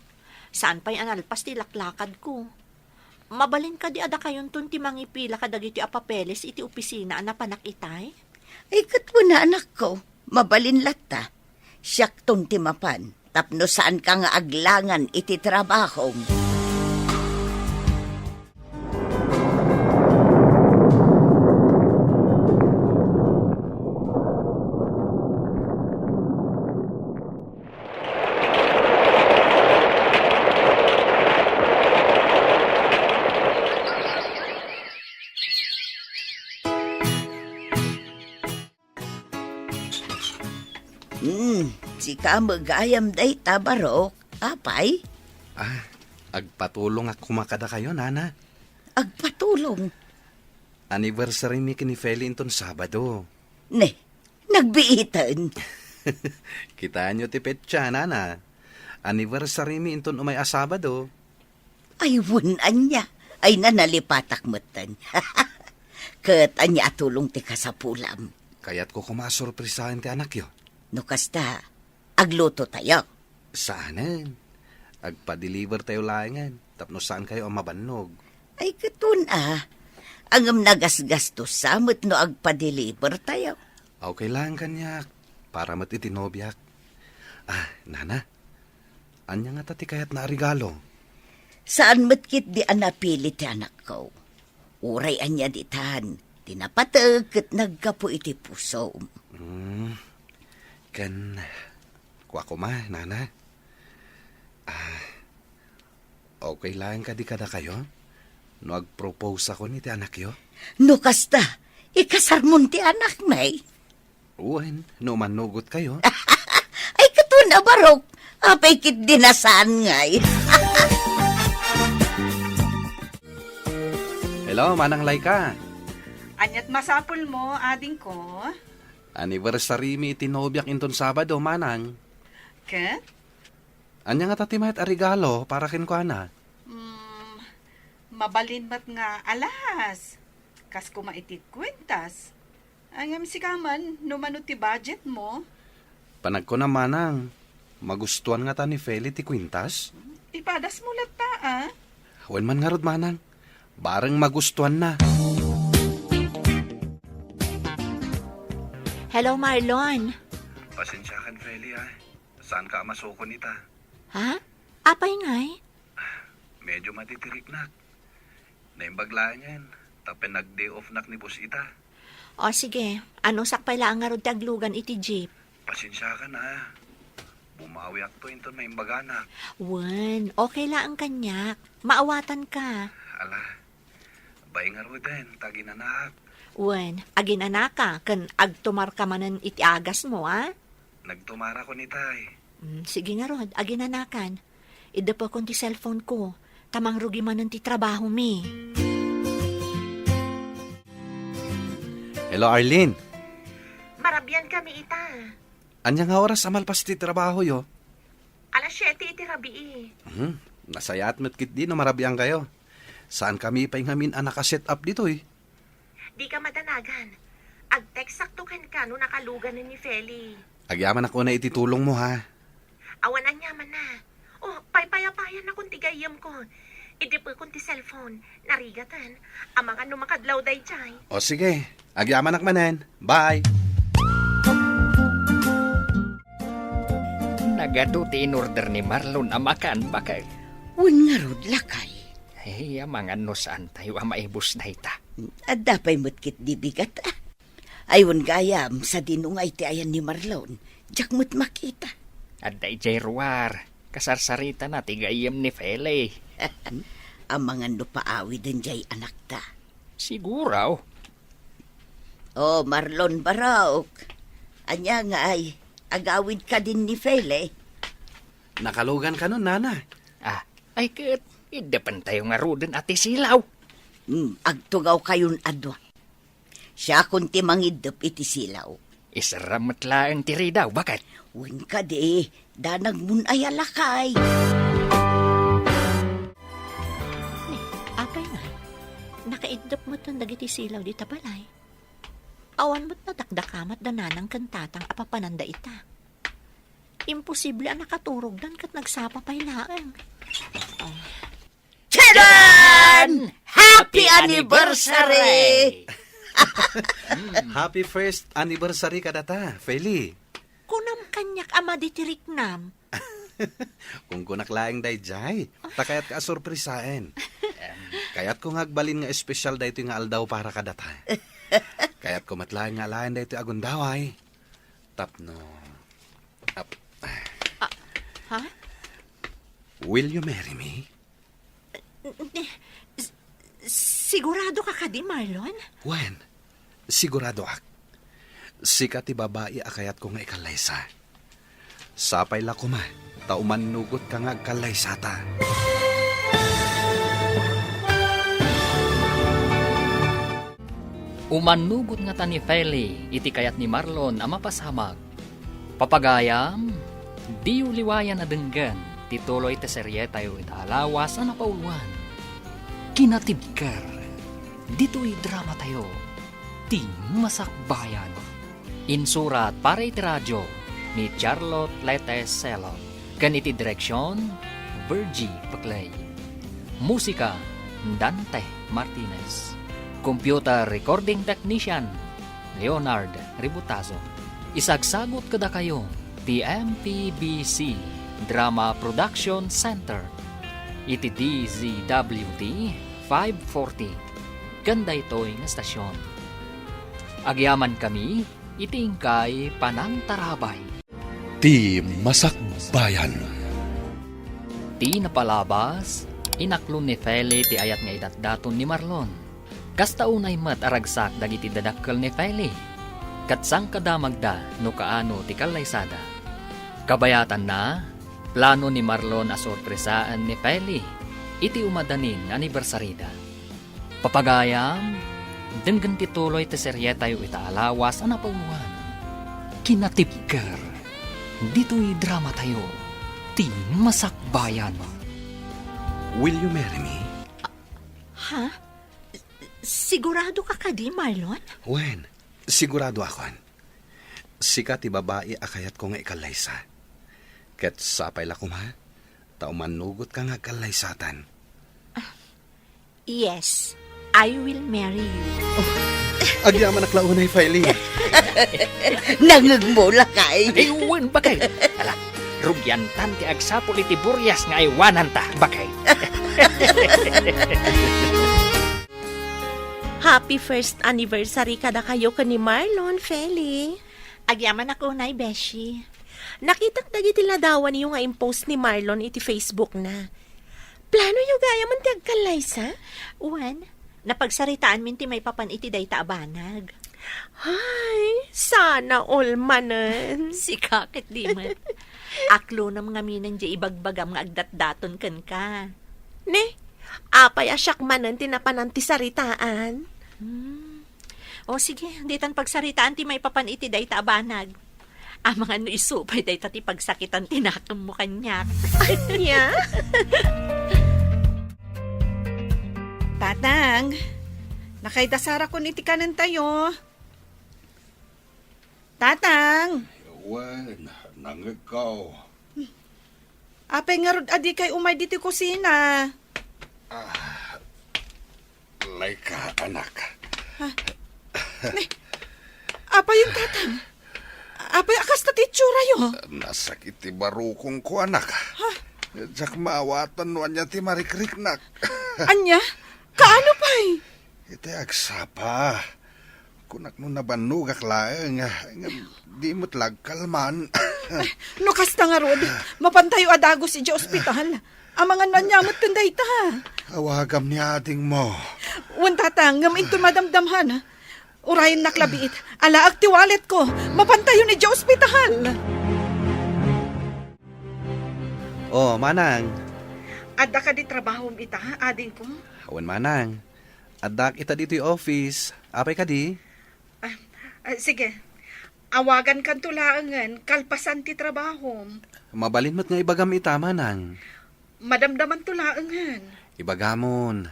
Saan pa'y analpas ti laklakad ko? Mabalin ka di ada kayon tun ti mangipila kadag iti apapeles iti opisina na panak itay? Ay katwa na anak ko, mabalin lata. Siyak tong timapan, tapno saan ka nga aglangan iti trabahong. Sika magayam day tabarok. Apay, Agpatulong ako makada kayo, nana. agpatulong. Anniversary mi kini Feli inton Sabado. Ne, nagbiitan. Kita nyo ti petsa, nana. Anniversary mi inton umay a Sabado. Ay, wunan niya. Ay, nanalipatak matan. Kat anya atulong ti kasapulam. Kaya't ko kumasurprisahan ti anak yo. No kasta, agluto tayo. Saanan? Agpa-deliver tayo layangan. Tapno saan kayo ang mabannog. Ay, katun Angam nagasgastos samot no agpa-deliver tayo. Okay lang kanyak, para matitinobyak. Nana, anya nga tati kayat na regalo? Saan matkit di anapili ti anak ko? Uray anya ditan, tinapatag kat nagkapo iti puso. Kuha ko ma, Nana. Okay lang ka di kada kayo? No ag-propose ako ni ti anak yo? No kasta, ikasar mo ti anak may. Uwan, no manugot kayo. Ay katuna barok, apay kit dinasaan ngay. Hello, Manang Laika. Anyat masapul mo, ading ko. Anniversary mi itinobyak inton Sabado, Manang. Ket? Anya nga tati mayat a regalo para kin ko ana? Mabalin mat nga alas. Kas kumaitit kwentas. Ang si kaman, numano ti budget mo. Panag ko na, Manang. Magustuhan nga ta ni Feli ti kwintas? Ipadas mo lata, ah. Wen man nga rod, Manang. Barang magustuhan na. Hello, Marlon. Pasensya kan, Feli, ha? Saan ka masuko nita? Ha? Apay ngay? Medyo matitirik nak. Naimbaglaan yan. Tapos nag-day off nak ni boss ita. O sige, ano sakpay lang nga rod taglugan iti jeep? Pasensya ka na. Bumawi ako inton may imbaganak. Wen, okay lang ang kanyak. Maawatan ka. Ala, bay nga ro din, taginanak. Wen, aginanaka, kan agtumar ka manan iti agas mo, ha? Nagtumara ko ni tay. Sige nga rod, aginanakan. Ida po kong ti cellphone ko. Tamang rugi manan ti trabaho mi. Hello, Arlene. Marabyan kami ita. Anya nga oras amal pas ti trabaho yo? Alas 7 iti rabii. Nasaya at matkit di no marabiyang kayo. Saan kami pa ngamin ang nakaset up dito eh? Di ka madanagan. Ag-text saktukan ka no nakalugan ni Feli. Agyaman ako na ititulong mo ha. Awan ang yaman na. Oh, paypayapayan na kung tigayam ko. Idi po kung ti cellphone. Narigatan. Amang ano makadlaw day chay. O sige, agyaman akmanen. Bye! Nagaduti in order ni Marlon amakan bakay. Wen nga rod lakay. Hey, mga no saan tayo maibus na ita. At dapay matkit di bigat ah. Ayun gayam sa dinungay ti ayan ni Marlon. Diyak mo't makita. At day Jerwar, kasarsarita na tigayam ni Feli. Ang mga nupaawi din jay anak ta. Siguraw. Oh, Marlon Barok. Anya nga ay, agawid ka din ni Fele. Nakalugan ka nun, Nana. Ay kat, idepan tayo nga rudin ati silaw. Agtugaw kayon adwa. Siya kunti mangidop iti silaw. Isaramat laang tiri daw, bakit? Wen ka di, danag mun ay alakay. Apay nga. Nakaidap mo itong dagiti silaw di tabalay. Awan mo't nadakdakamat dananang kantatang apapananda ita. Imposible ang nakaturog dan kat nagsapa pa'y laang. Tadaan! Happy anniversary! Happy first anniversary ka data, Feli. Kunam kanyak ama ditirik nam. Kung kunaklaing day jay, takayat ka surprisain. Kayat ko ngagbalin nga espesyal day ito nga aldaw para ka data. Kayat ko matlaing nga alayan day ito agundaway. Tapno. Ha? Will you marry me? Sigurado ka ka di, Marlon? When? Sigurado ak. Sikat ti babae akayat ko nga ikalaysa. Sapay la ko ma, tauman nugot ka nga agkalaysa ta. Umanugot nga ta ni Feli, iti kayat ni Marlon ang mapasamag. Papagayam, di uliwayan na denggan, tituloy te serye tayo italawas na napauluan. Kinatibkar, dito'y drama tayo, ting masakbayan. Insurat para iti radyo ni Charlotte Letes Selon. Kan iti direksyon, Virgie Paclay. Musika, Dante Martinez. Computer recording technician, Leonard Ributazo. Isagsagot kada kayo ti MPBC Drama Production Center. Iti DZWT 540. Ganda ito'y nga stasyon. Agyaman kami, itingkay Panang Tarabay. Ti Masakbayan. Ti napalabas, inaklon ni Feli ti ayat nga idatdaton ni Marlon. Kasta unay mat aragsak dagiti dadakkel ni Feli. Katsang kadamagda no kaano ti kalaysada. Kabayatan na, plano ni Marlon a sorpresaan ni Feli. Iti umadanin anibersarida. Papagayam, denggan tituloy ti serye tayo itaalawas ang napauluan. Kinatipker. Dito'y drama tayo. Ti Masakbayan. Will you marry me? Ha? Sigurado ka ka di, Marlon? Wen, sigurado akon. Sika ti babae akayat ko nga ikalaysa. Ket sapay lakom ha, tao manugot ka nga kalaysatan. Yes, I will marry you. Agyaman aklaunay, Feli. Nangagmola kay. Ayun, bakay. Ala, rugyantan ti agsapol iti buryas nga iwanan ta, bakay. Happy first anniversary kada kayo ka ni Marlon, Feli. Agyaman ako na, Beshi. Nakitang dagiti ladawan yung nga impost ni Marlon iti Facebook na. Plano yung gaya man ti agkalaysa? Uwan, napagsaritaan min ti may papan iti dayta abanag. Ay, sana all manen. Si kakit di man. Aklo na mga minan di ibagbagam nga agdat-daton kan ka. Ne, apay asyak manen tinapanan ti saritaan. O sige, ditan pagsaritaan ti may papan iti dayta abanag. Ang mga no isupay dayta ti pagsakitan tinakam mo kanyak. Nya? Tatang, nakaidasara ko iti kanan tayo. Tatang, Wen, nangagaw. apay nga rod adi kay umay diti kusina. Lay ka, anak. Apay yung tatang. Apay akas na titsura yo. Nasakit ti barukong ko, anak. Jak maawatan no anya ti marikriknak. Anya, kaano pay? Iti agsapa. Kunak no nabanugak laeng. Di mo't lagkalman. No kasta nga rod, mapantayo adagos iti ospital. Ang mga nanyamot kanday ta. Awagam ni ading mo. Wan tatang, ngam into madamdamhan. Urayin naklabiit, alaag ti wallet ko, mapantayo ni Diyos ospital. Oh, manang. Adda ka di trabaho ita, ading ko. Awan manang. Adak ita dito yung office. Apay ka di? Sige, awagan kan tulaangan, kalpasan ti trabaho. Mabalin mo't nga ibagam ita, manang. Madamdaman tulaangan. Ibagamon.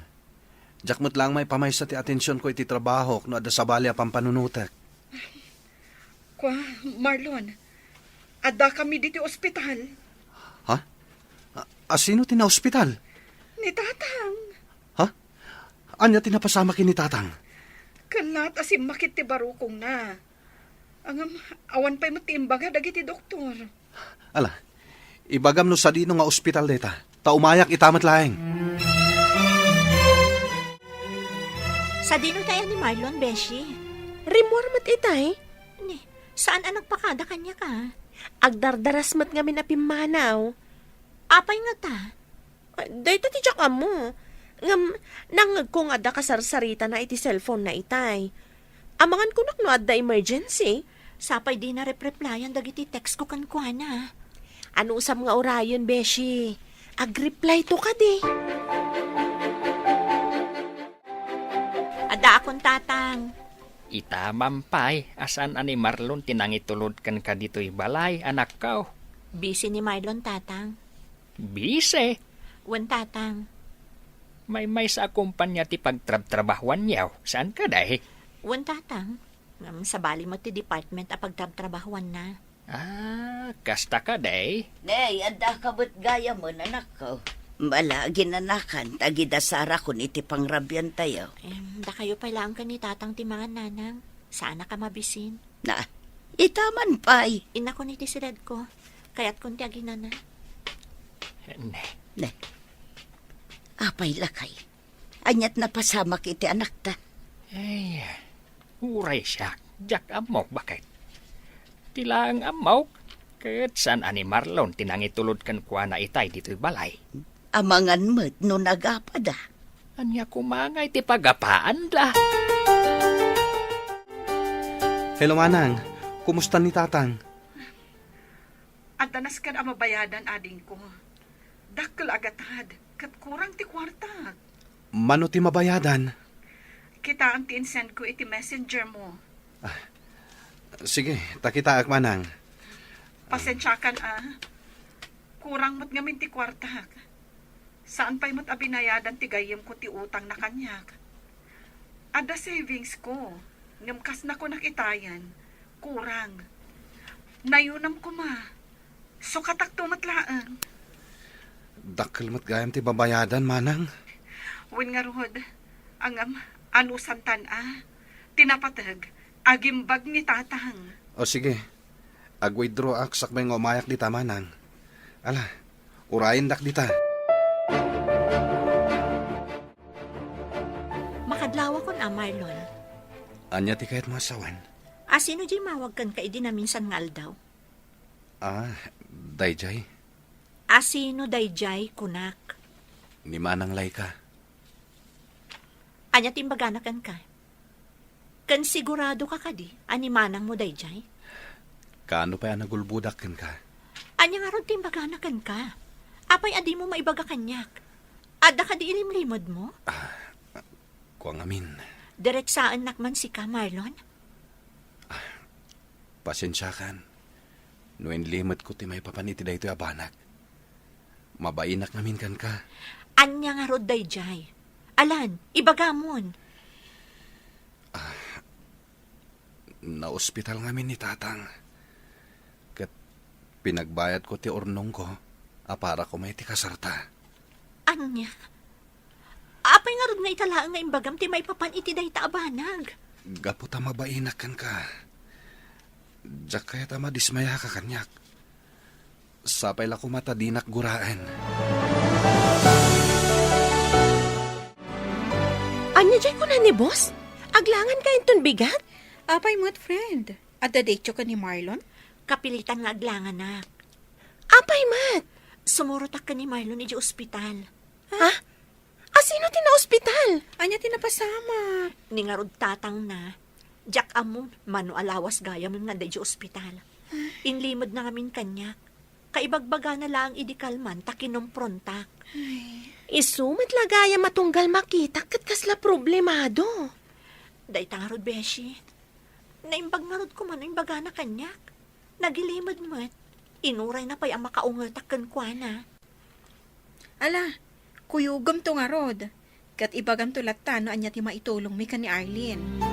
Jak mo't lang may pamay sa ti atensyon ko iti trabaho no ada sabali a pampanunutek. Kwa, Marlon, adda kami dito ospital. Ha? Asino ti na ospital? Ni tatang. Ha? Anya tinapasama kini tatang? Kalat asim makit ti barukong na. Angam, awan pa'y matimbaga dagiti doktor. Ala, ibagam no sa dino nga ospital deta. Taumayak itamat laeng. Sa dino tayo ni Marlon, Beshi. Rimor mat itay? Ni, saan ang nagpakada kanya ka? Agdardaras mat nga minapimanaw. Apay nga ta. Dahito ti tsaka mo. Ngam, nangag ko nga da kasarsarita na iti cellphone na itay. Amangan ko no adda emergency. Sapay di na replyan dagiti text ko kan kuana. Ano usam nga orayon, Beshi? Ag-reply to ka di. Ada akong tatang. Itamampay, asan ani Marlon tinangitulod kan ka dito'y balay, anak ka. Busy ni Marlon, tatang. Bise, Wan, tatang. may sa akumpanya ti pagtrabahuan niyaw. Saan ka dahi? Wan, tatang. Sa bali mo ti department a pagtrabahuan na. Kasta ka dahi? Nay, adda ka ba't gaya mo, anak ko? Bala, ginanakan, tagidasara kun iti pangrabyan tayo. Da kayo pala ang kanitatan ti mga nanang. Sana ka mabisin. Na, itaman pa'y. Ina ko ni tisilad ko. Kaya't kunti agina na. Ne, apay lakay. Anyat na pasama kiti anak ta. Ay, uray siya. Jak amok bakit? Tila ang amok. Kat saan ani Marlon tinangitulod kan kwa na itay dito'y balay. Amangan mo't no nagapada. Anya kumangay ti pagapaan la. Hello, Manang. Kumusta ni Tatang? Adanas ka na mabayadan ading ko. Dakkel agatad, kat kurang ti kwarta. Mano ti mabayadan? Kita ang ti-send ko iti messenger mo. Sige, takita ak, Manang. Pasensyakan Kurang mo't ngamin ti kwarta. Saan pa'y mo't abinayadan ti gayem ko ti utang na kanyak. Ada savings ko. Nimkas na ko nakitayan. Kurang. Nayunam ko ma. So katak tumatlaan. Dakkel mat gayam ti babayadan, Manang. Win nga ruhod. Angam, anusantan tinapatag. Agimbag ni tatang. O sige, ag-withdraw ak sakbay nga umayak dita, Manang. Ala, urayin dak dita. Makadlawa kon Marlon. Anya ti kayat masawan? Sino di mawag kan ka na minsan nga aldaw? Dayjay, Sino dayjay kunak? ni Manang Laika. Anya timbaganakan ka. Kan sigurado ka kadi, ani manang mo dayjay? Kaano pa yan nagulbudak ken ka? Anya nga ron timbaganakan ka. Apay adi mo maibaga kanyak. Ada ka di ilimlimod mo? Kuang amin, Diretsaan nakman si ka, Marlon? pasensyakan. Nuen limot ko ti may papaniti da ito abanak. Mabainak namin kan ka. Anya nga rod dayjay. Alan, ibagamon. Na-ospital ngamin ni Tatang. Kat pinagbayad ko ti ornong ko, para ko may ti kasarta. Anya? Apay nga rod nga italaan nga imbagam ti may papaniti da ita abanag. Gaputa mabainak kan ka. Diyak kaya tama dismaya ka kanyak. Sapay la ko matadinak guraan. Anya jay ko na ni boss? Aglangan ka inton bigat? Apay mo't friend. At dadetyo ka ni Marlon? Kapilitan nga aglangan na. Apay mat? Sumurotak ka ni Marlon iji ospital. Ha? Asino ti na ospital? Anya tinapasama. Ni nga rod tatang na. Jack amon, mano alawas gaya mo nga iji ospital. Inlimod na ngamin kanyak. Kaibagbaga na lang idikalman takinumprontak. Isumat lagaya matunggal makita kat kasla problemado. Day tangarod, Beshi. Naimbag nga rod ko man imbaga na kanyak. Nagilimod mo't. Inuray na pa'y ang makaungatak kan kwa na. Ala, kuyugam to nga rod. Kat ibagam to latta no anya ti maitulong mi ka ni Arlene.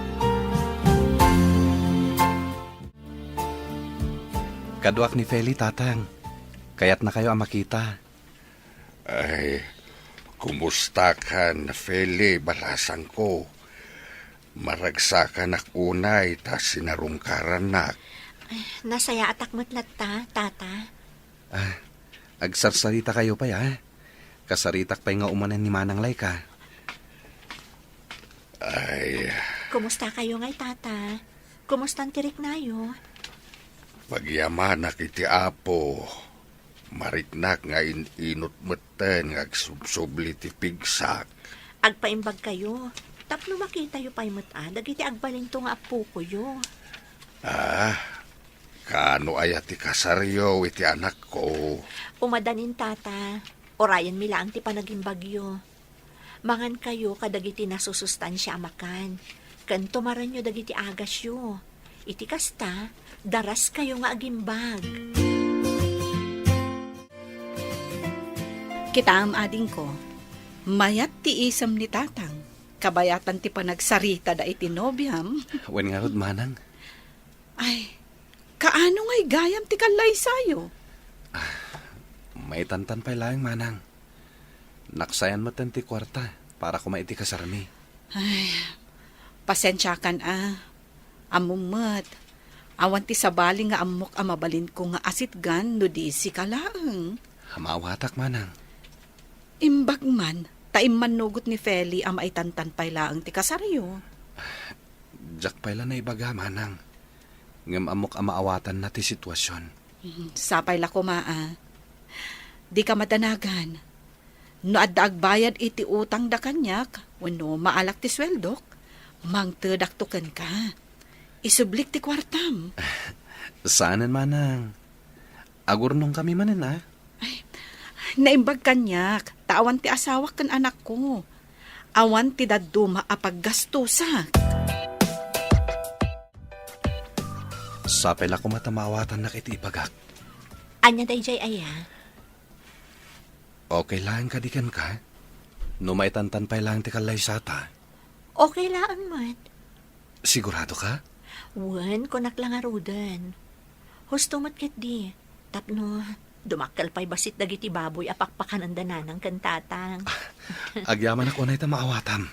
Kaduak ni Feli, Tatang. Kaya't na kayo ang makita. Ay, kumusta ka na, Feli, balasan ko. Maragsakan ak unay, ta sinarungkaran nak. Nasaya atak mo't latta, tata. Agsarsarita kayo pa ya. Kasaritak pa nga umanan ni Manang Laika. Ay, Kumusta kayo ngay, tata? Kumusta ang tirik nayo? pagyaman nak iti apo. Mariknak nga inot meten nga subsubli ti pigsak. Agpaimbag kayo. Tapno makita yu pa'y mata. Dagiti agbalinto nga apo ko yu. Kano ay ti kasaryo iti anak ko. Umadanin, tata. Orayan mila ang ti panaging bagyo. Mangan kayo kadagiti nasusustansya amakan. Kanto maran nyo dagiti agas yu. Iti kasta, daras kayo nga agimbag. Kita am ading ko. Mayat ti isam ni tatang. Kabayatan ti panagsarita da iti nobyam. Wen nga rod, Manang. Ay, kaano nga'y gayam ti kalay sayo? May tantan pa lang, Manang. Naksayan mo ti kwarta para kumaiti kasarmi. Ay, pasensyakan Amumat, awan ti sabali nga amok amabalin ko nga asitgan no di si kalaeng. Hamawatak manang. Imbag man, taim manugot ni Feli ang maitantan pay laang ti kasaryo. Jak pala na ibaga manang. Ngam amok amaawatan na ti sitwasyon. Sapay la kumaa. Di ka madanagan. No adda agbayad iti utang da kanyak, wano maalak ti sweldok, mangtedaktukan ka. Isublik ti kwartam. Saanan manang? Agurnong kami manin ah. Naimbag kanyak, tawan ti asawa kan anak ko. Awan ti daduma apaggastusa. Sapay la kumatamawatan na kiti ibagak. Anya dayjay aya? Okay lang kadikan ka? No may tantan pa lang ti kalay sata. Okay lang, mat. Sigurado ka? Wan, kunak lang arudan. Husto mat ket di. Tapno, dumakkel pa'y basit dagiti baboy apakpakan ang dananang kantatang. Agyaman ako na ita maawatam.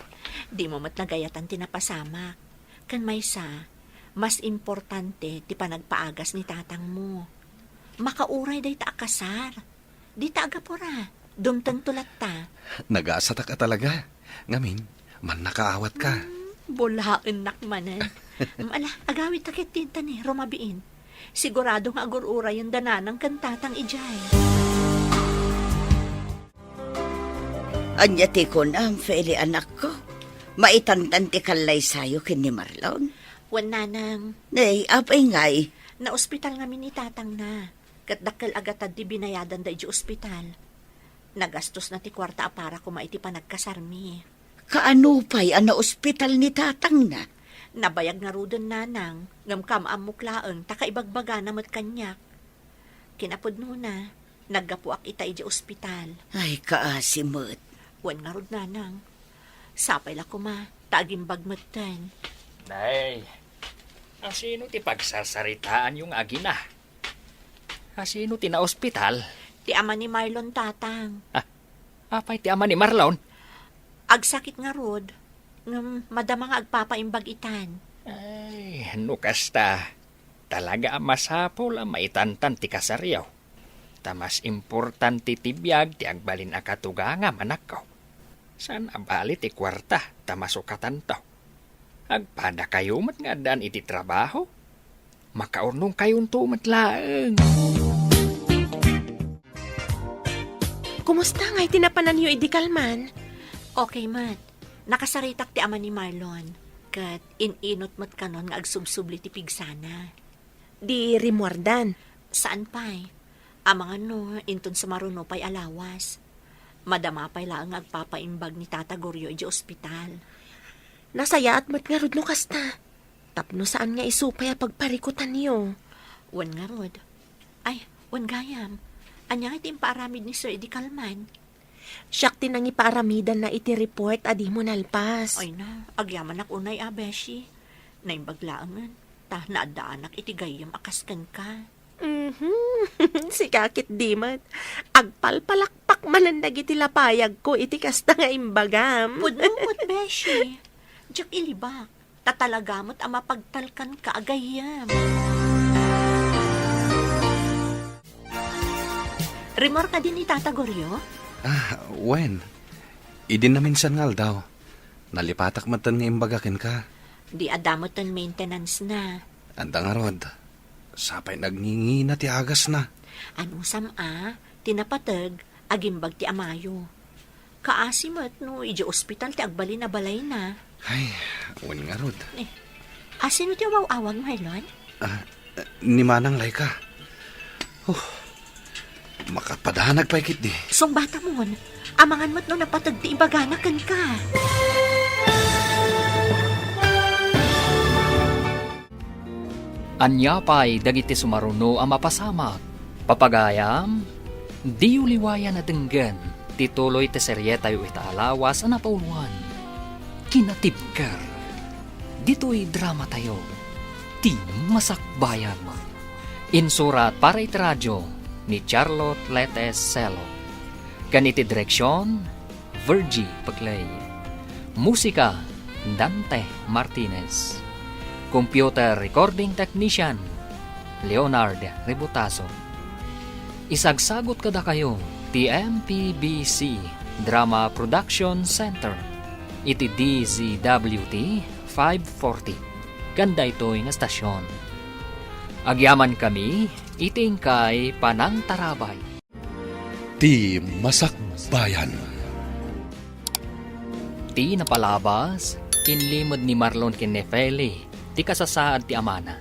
Di mo mat nagayatan tinapasamak. Kan may sa, mas importante ti panagpaagas ni tatang mo. Makauray day ta akasar. Di ta agapura. Dumtang tulat ta. Nag-aasata ka talaga. Ngamin, man nakaawat ka. Bulaen nakmanan. Ala, agawit takit tinta ni Romabiin. Sigurado nga agururay yung dananang kantatang ijay. Anya ti ko na ang Feli anak ko. Maitantan ti kalay sayo kin ni Marlon. Wan nanang, Nay, apay ngay. na ospital nga ni tatang na. Katdakkel agatad di binayadan da iji ospital. Nagastos na ti kwarta para kumaiti pa nagkasarmi. Kaano pa'y ana ospital ni tatang na? Nabayag nga rudon nanang, ngam kamaam muklaeng, takaibagbaga na mat kanyak. Kinapod na, naggapuak ita iji ospital. Ay, kaasimot. Wan nga rud nanang. Sapay la kuma, tagimbag matan. Nay, asino ti pagsasaritaan yung agina? Asino ti na ospital? Ti ama ni Marlon tatang. Apay ti ama ni Marlon? Agsakit nga rod, ngam madama nga agpapaimbag itan. Ay, no kasta. Talaga masapol ang maitantan ti kasaryaw. Tamas importante ti biyag ti agbalin akatuga nga manakaw. San abali ti kwarta tamasukatan to. Agpada kayo mat nga daan iti trabaho. Makaurnong kayong tumat laeng. Kumusta nga itinapanan niyo idikalman? Okay, mat. Nakasaritak ti ama ni Marlon. Kat ininot mat kanon nga agsubsubli ti pigsana. Di rimuardan. Saan pa'y? Amang ano, inton sa maruno pa'y alawas. Madama pa'y lang agpapaimbag ni Tata Goryo iji ospital. Nasaya at mat nga rod no kasta. Tapno saan nga isupay a pagparikutan niyo? Wan nga rod. Ay, wan gayam. Anya iti imparamid ni Sir Eddie Kalman. Siyak tinang ipaaramidan na iti report adi mo nalpas. Ay na, agyaman ak unay abeshi. Naimbaglaangan. Ta naadaanak iti gayam akaskan ka. Si kakit dimat. Agpalpalakpak manandag iti lapayag ko iti kasta nga imbagam. Pudnumot, beshi. Diyak ilibak. Tatalagamot ang mapagtalkan ka agayam. Remor ka din ni Tata Goryo? Wen. Idin na minsan ngal daw. Nalipatak matan nga imbagakin ka. Di adamot ang maintenance na. Anda nga rod. Sapay nagngingi na ti agas na. Ano sama, tinapatag, agimbag ti amayo. Kaasimat no, iji ospital ti agbali na balay na. Ay, wen nga rod. Asino ti awag Marlon? Ni Manang Laika. Makapadanag pa ikit di. Song bata mo, amangan mo't no napatag ti ibaganakan ka. Anya pa'y dagiti sumaruno ang mapasamak. Papagayam, di uliwaya na denggan, tituloy te seryeta yu itaalawas na pauluan. Kinatibkar, dito'y drama tayo, ti masakbayan. Insurat para iti radyo ni Charlotte Letes Celo. Ganiti direksyon, Virgie Paclay. Musika, Dante Martinez. Computer Recording Technician, Leonard Rebutaso. Isagsagot kada kayo, TMPBC Drama Production Center. Iti DZWT 540. Ganda ito'y nga stasyon. Agyaman kami, iting kay Panang Tarabay. Ti Masakbayan. Ti napalabas, inlimod ni Marlon Kinefeli, ti kasasaad ti amana.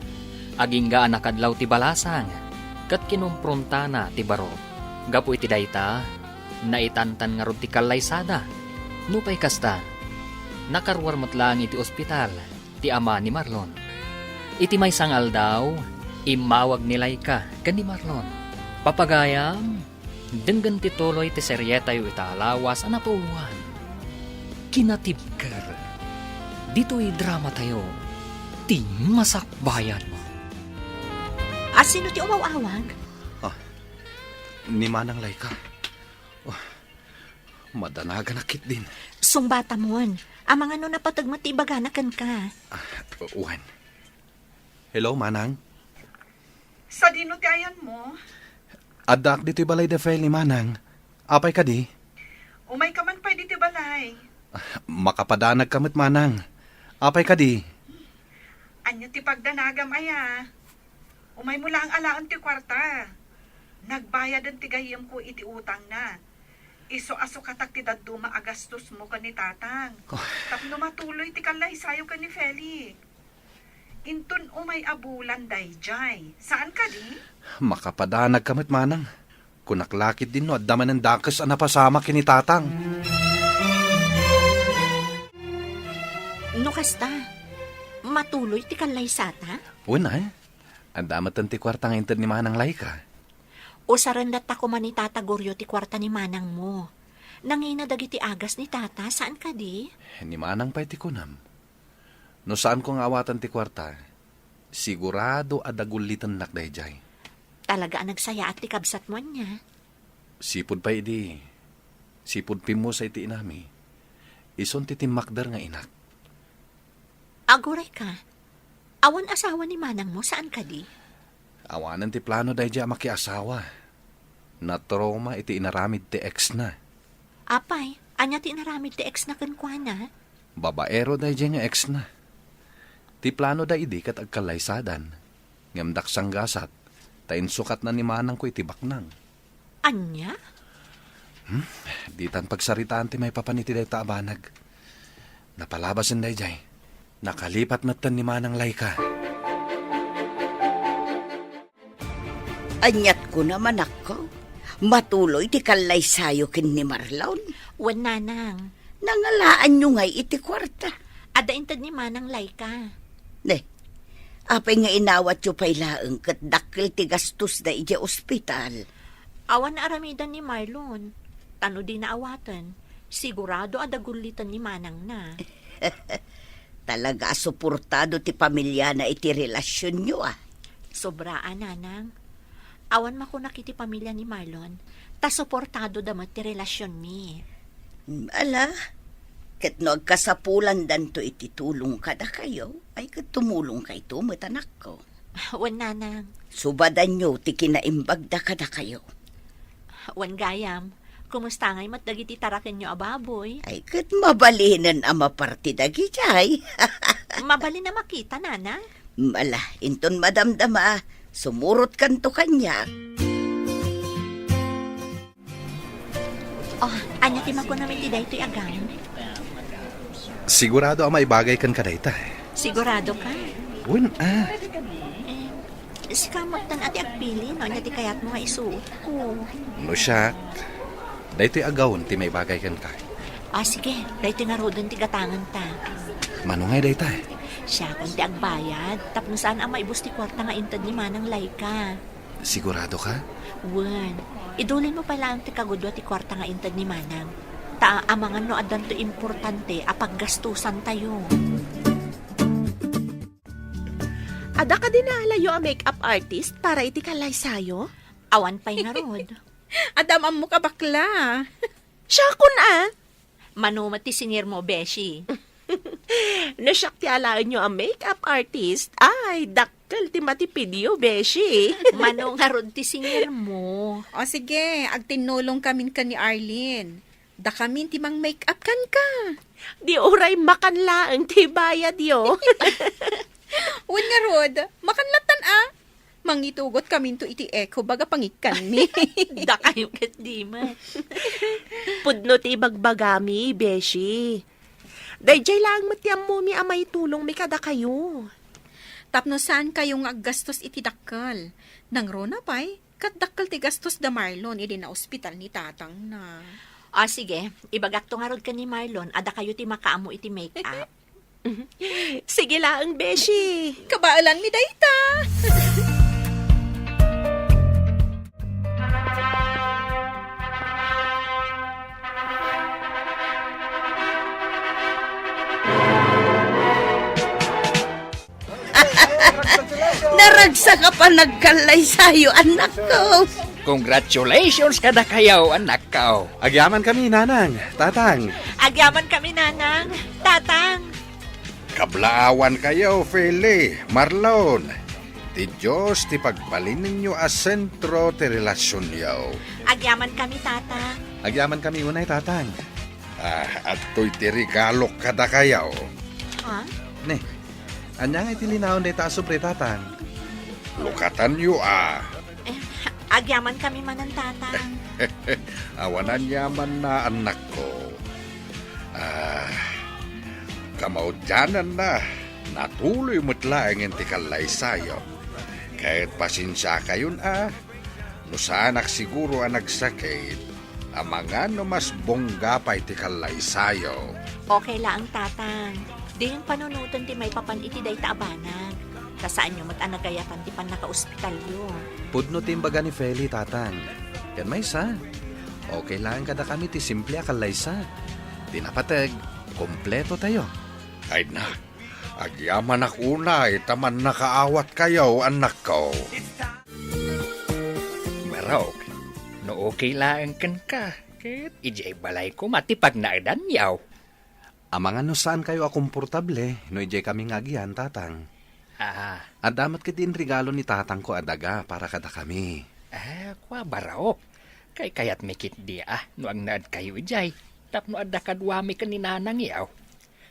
Aging ga nakadlaw ti balasang, kat kinumpronta na ti baro. Gapu iti dayta, naitantan nga rod ti kalaysada. Nupay kasta, nakarwar matlang iti ospital, ti ama ni Marlon. Iti may sangal daw, imawag nilay ka, kan ni Marlon. Papagayam, denggan ti tuloy ti seryeta yu italawas anapuwan. Kinatibker. Dito'y drama tayo. Ti Masakbayan mo. Sino ti umawawag? Ni Manang Laika. Madanaga nakit din. Sungbata mon. Amang ano na patagmat ti ibaganakan ka. Uwan. Hello, Manang. Sa dino ti ayan mo, Adak dito'y balay de file ni Manang. Apay ka di? umay ka man pwede ti balay. Makapadanag kamit, Manang. Apay ka di? Anya ti pagdanagam aya. Umay mo lang alaan ti kwarta. Nagbayad ang tigayam ko iti utang na. Iso-aso katak ti daduma agastos mo ka ni tatang. Tapno matuloy ti kalay sayo ka ni Feli. Intun umay abulan dayjay. Saan ka di? Makapadanag kamit, Manang. Kunaklakit din no, at daman ng dakas anapasama kini tatang. No kasta, matuloy ti kalaysata? Una, ang damat ti kwartang intad ni Manang Laika. O sarandat ako man ni Tata Goryo ti kwarta ni Manang mo. Nangina dagiti agas ni Tata, saan ka di? Ni Manang pa'y ti kunam. No saan kong awatan ti kwarta, sigurado adagulitan nakdayjay. Talaga ang nagsaya at ti kabsat mo niya. Sipod pa idi. Sipod pimo sa iti inami. Ison ti timakdar nga inak. Aguray ka. Awan asawa ni Manang mo, saan ka di? Awanan ti plano dayjay makiasawa. Na-trauma iti inaramid ti ex na. Apay, anya ti naramid ti ex na kankwana? Babaero dayjay nga ex na. Ti plano da idi kat agkalaysadan. Ngamdak sang gasat. Tain sukat na ni Manang ko iti baknang. Anya? Di tan pagsaritaan ti may papaniti day taabanag. Napalabasin dayjay. Nakalipat matan ni Manang Laika. Anyat ko naman ako. Matuloy ti kalaysayo kin ni Marlon. Wan nanang. Nangalaan nyo ngay iti kwarta. Ada intad ni Manang Laika. Ne, apay nga inawat yu pa'y laeng kat dakil ti gastos da iti ospital. Awan na aramidan ni Marlon. Tano di na awatan. Sigurado adagulitan ni Manang na. Talaga suportado ti pamilya na iti relasyon nyo Sobraan, nanang. Awan makunak iti pamilya ni Marlon. Ta suportado damat ti relasyon mi. Ala, ket no agkasapulan danto iti tulong kada kayo, ay ket tumulong kay tumit anak ko. Wan nanang. Subadan nyo ti kinaimbag da kada kayo. Wan gayam. Kumusta ngay mat dagiti taraken nyo ababoy? Ay ket mabalinan ama parti dagijay. Mabali na makita, nanang. Mala, inton madamdama, sumurot kanto kanya. Oh, anya ti mako namin ti daytoy agam. Sigurado ang maibagay kan kadayta. Sigurado ka? Si kamot tan ati agpili, no? Anya ti kayat mo nga isuot ko. No siya, daytoy agawon ti may bagay kan ka. Sige, daytoy nga rodon ti gatangan ta. Manungay dayta. Siya kung ti agbayad, tapno saan ang maibus ti kwarta nga intad ni Manang Laika. Sigurado ka? Wan, idulin mo pala ang ti kagudwa ti kwarta nga intad ni Manang. Amangan no adan to importante apag gastusan tayo. Ada ka din nalayo a makeup artist para iti kalaysayo? Awan pa'y nga rod. Adam ang muka bakla. Siya kun Manumat ti sinir mo, Beshi. Nasyak ti alaan nyo ang makeup artist. Ay, dakkel ti matipidyo, beshi. Manong harod ti singil mo. O sige, agtinulong kamin ka ni Arlene. Da kamin ti mang make-up kan ka. Di oray makanlaang ti bayad yo. Wan nga rod, makanlatan Mangitugot kamin to iti echo baga pangikan mi. Da kayo kat di man. Pudno ti bagbagami, beshi. Dayjay lang matiyam mo mi amay tulong mi kada kayo. Tapno saan kayong aggastos iti dakkel? Nang rona pay, kat dakkel ti gastos da Marlon, idi na ospital ni tatang na. O sige, ibagak to nga rod ka ni Marlon, ada kayo ti makaamo iti make-up. Sige lang, beshi. Kabaalan mi dayta. Naragsa ka pa nagkalay sa'yo, anak ko. Congratulations kada kayo, anak ko. Agyaman kami, nanang, tatang. Agyaman kami, nanang, tatang. Kablaawan kayo, Feli, Marlon. Ti Diyos ti pagbalin ninyo a sentro ti relasyon yaw. Agyaman kami, tatang. Agyaman kami unay, tatang. At to'y ti regalo kada kayaw. Ha? Ne, anyang itilinaon day taas sobre, tatang. Lukatan yu Agyaman kami manan, tatang. Awanan yaman na anak ko. Kamaudyanan na. Natuloy mo't laeng ti kalay sayo. Kahit pasensya kayon no sanak siguro ang nagsakit, ang mga no mas bongga pa iti kalay sayo. Okay lang, tatang. Di yung panunutan ti may papan iti day taabanag. Kasaan nyo matanagayapan ti pan naka-ospital yun. Pudno timbaga ni Feli, tatang. Yan may sa. Okay lang kada kami ti simple akalaysa. Tinapatag, kompleto tayo. Ay na, agyaman ako na, itaman nakaawat kayo, anak ko. Marok, no okay lang kan ka. Kit, ijay balay ko matipag na edan yaw. Amang ano saan kayo akomportable, no ijay kami ngagyan, tatang. At damat kitin regalo ni tatang ko adaga para kada kami. Kwa barok. Kay kayat mikit di no ang naad kayo ijay. Tapno adda kadwami ka ni nanang yaw.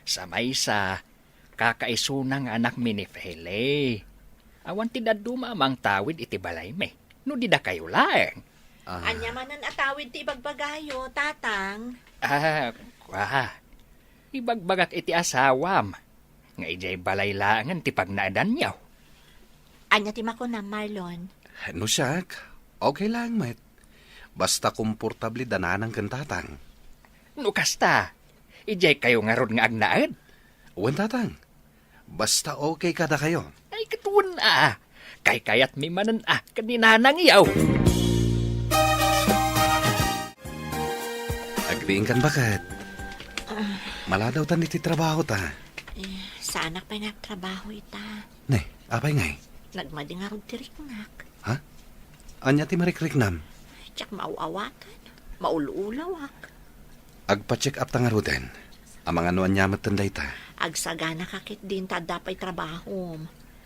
Samay sa kakaisunang anak mi ni Fele. Awan ti daduma amang tawid iti balay me. No di da kayo laeng. Anya manan atawid ti ibagbagayo, tatang. Kwa. Ibagbagak iti asawam. Nga ijay balay laangan ti pagnaadan yaw. Anya ti mako na, Marlon. No siyak, okay lang, met. Basta komportable dananang kan tatang. No kasta, ijay kayo nga ron nga agnaad. Uwan, tatang. Basta okay kada kayo. Ay katuon kay kayat mi manan kaninanang yaw. Agriin kan bakit? Maladaw tan iti trabaho ta. Sa anak pa nagtrabaho ita. Ne, apay ngay? Nagmading nga rog tiriknak. Ha? Anya ti marikriknam? Tsak mauawatan. Maululawak. Agpa-check up ta nga ruten. Amang ano anyamat tanday ta. Agsagana kakit din ta dapay trabaho.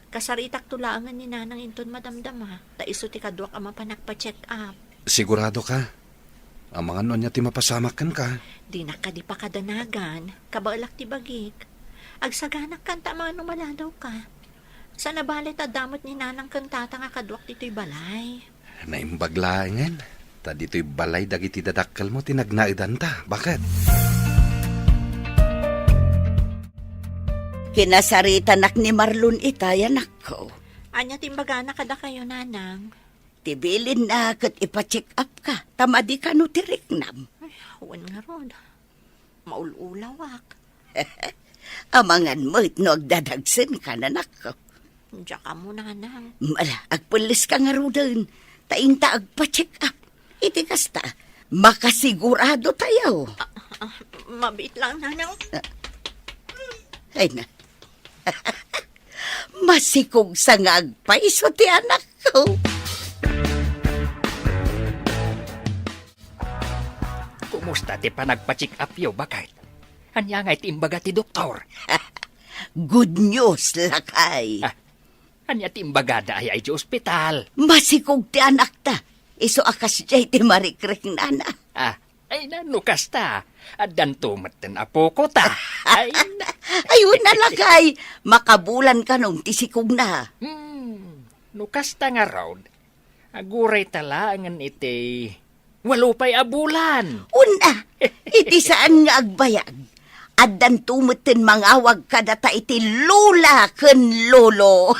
Kasaritak tulaangan ni nanang inton madamdama. Ta iso ti kadwak ama pa nagpa-check up. Sigurado ka? Amang ano anya ti mapasamakan ka? Di na ka di pa kadanagan. Kabalak ti bagik. Agsaganak kanta mga maladaw ka. Sa nabalit damot ni nanang kantata nga kadwak dito'y balay. Naimbaglaengan. Ta dito'y balay dagiti dadakkel mo tinagnaidan ta. Bakit? Kinasaritanak ni Marlon itay, anak ko. Anya timbaga na kada kayo, nanang. Tibilin na kat ipacheck up ka. Tamadi ka no tiriknam. Ay, huwan nga ron. Maululawak. Amangan mo no agdadagsin ka, anak ko. Diyan ka mo, nanang. Mala, agpulis ka nga ro doon. Tainta agpa-check up. Iti kasta, makasigurado tayo. Mabit lang, nanang. Ay na. Masikog sa nga agpaiso ti anak ko. Kumusta ti panagpa-check up yo bakit? Anya nga itimbaga ti doktor. Good news, lakay. Anya timbaga da ay di ospital. Masikog ti anak ta. Iso akas jay ti marikring nana. Ay nanukas ta. Adan tumaten apo ko ta. Ay na. Ayun na lakay. Makabulan ka nung tisikog na. Nukas ta nga raw. Aguray tala angan iti. Walupay abulan. Una, iti saan nga agbayag. Adan tumutin mangawag ka data iti lula ken lolo.